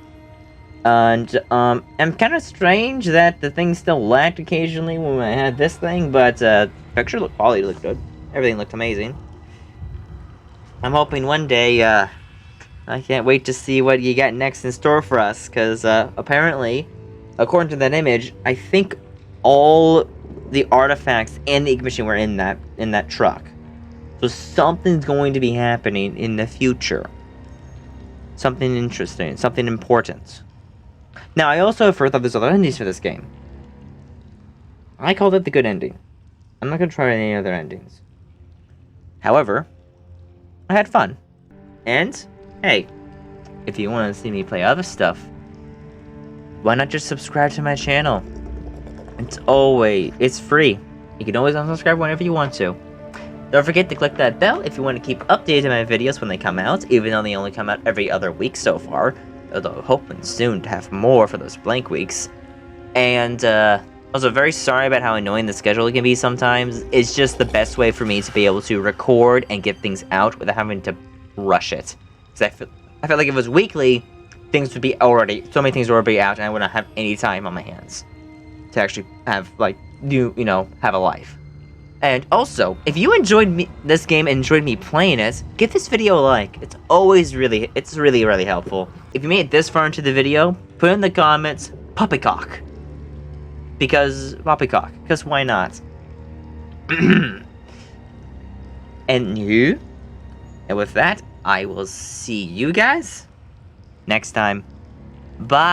And I'm kind of strange that the thing still lagged occasionally when I had this thing, but picture quality looked good. Everything looked amazing. I'm hoping one day, I can't wait to see what you got next in store for us, because apparently, according to that image, I think all the artifacts and the Ink Machine were in that truck. So something's going to be happening in the future. Something interesting, something important. Now, I also have heard that there's other endings for this game. I called it the good ending. I'm not going to try any other endings. However, I had fun. And, hey, if you want to see me play other stuff, why not just subscribe to my channel? It's free. You can always unsubscribe whenever you want to. Don't forget to click that bell if you want to keep updated on my videos when they come out, even though they only come out every other week so far. Although hoping soon to have more for those blank weeks. And also very sorry about how annoying the schedule can be sometimes. It's just the best way for me to be able to record and get things out without having to rush it. Because I feel like if it was weekly, so many things would already be out, and I wouldn't have any time on my hands to actually have, like, have a life. And also, if you enjoyed this game and enjoyed me playing it, give this video a like. It's really, really helpful. If you made it this far into the video, put in the comments, poppycock. Because why not? And with that, I will see you guys next time. Bye!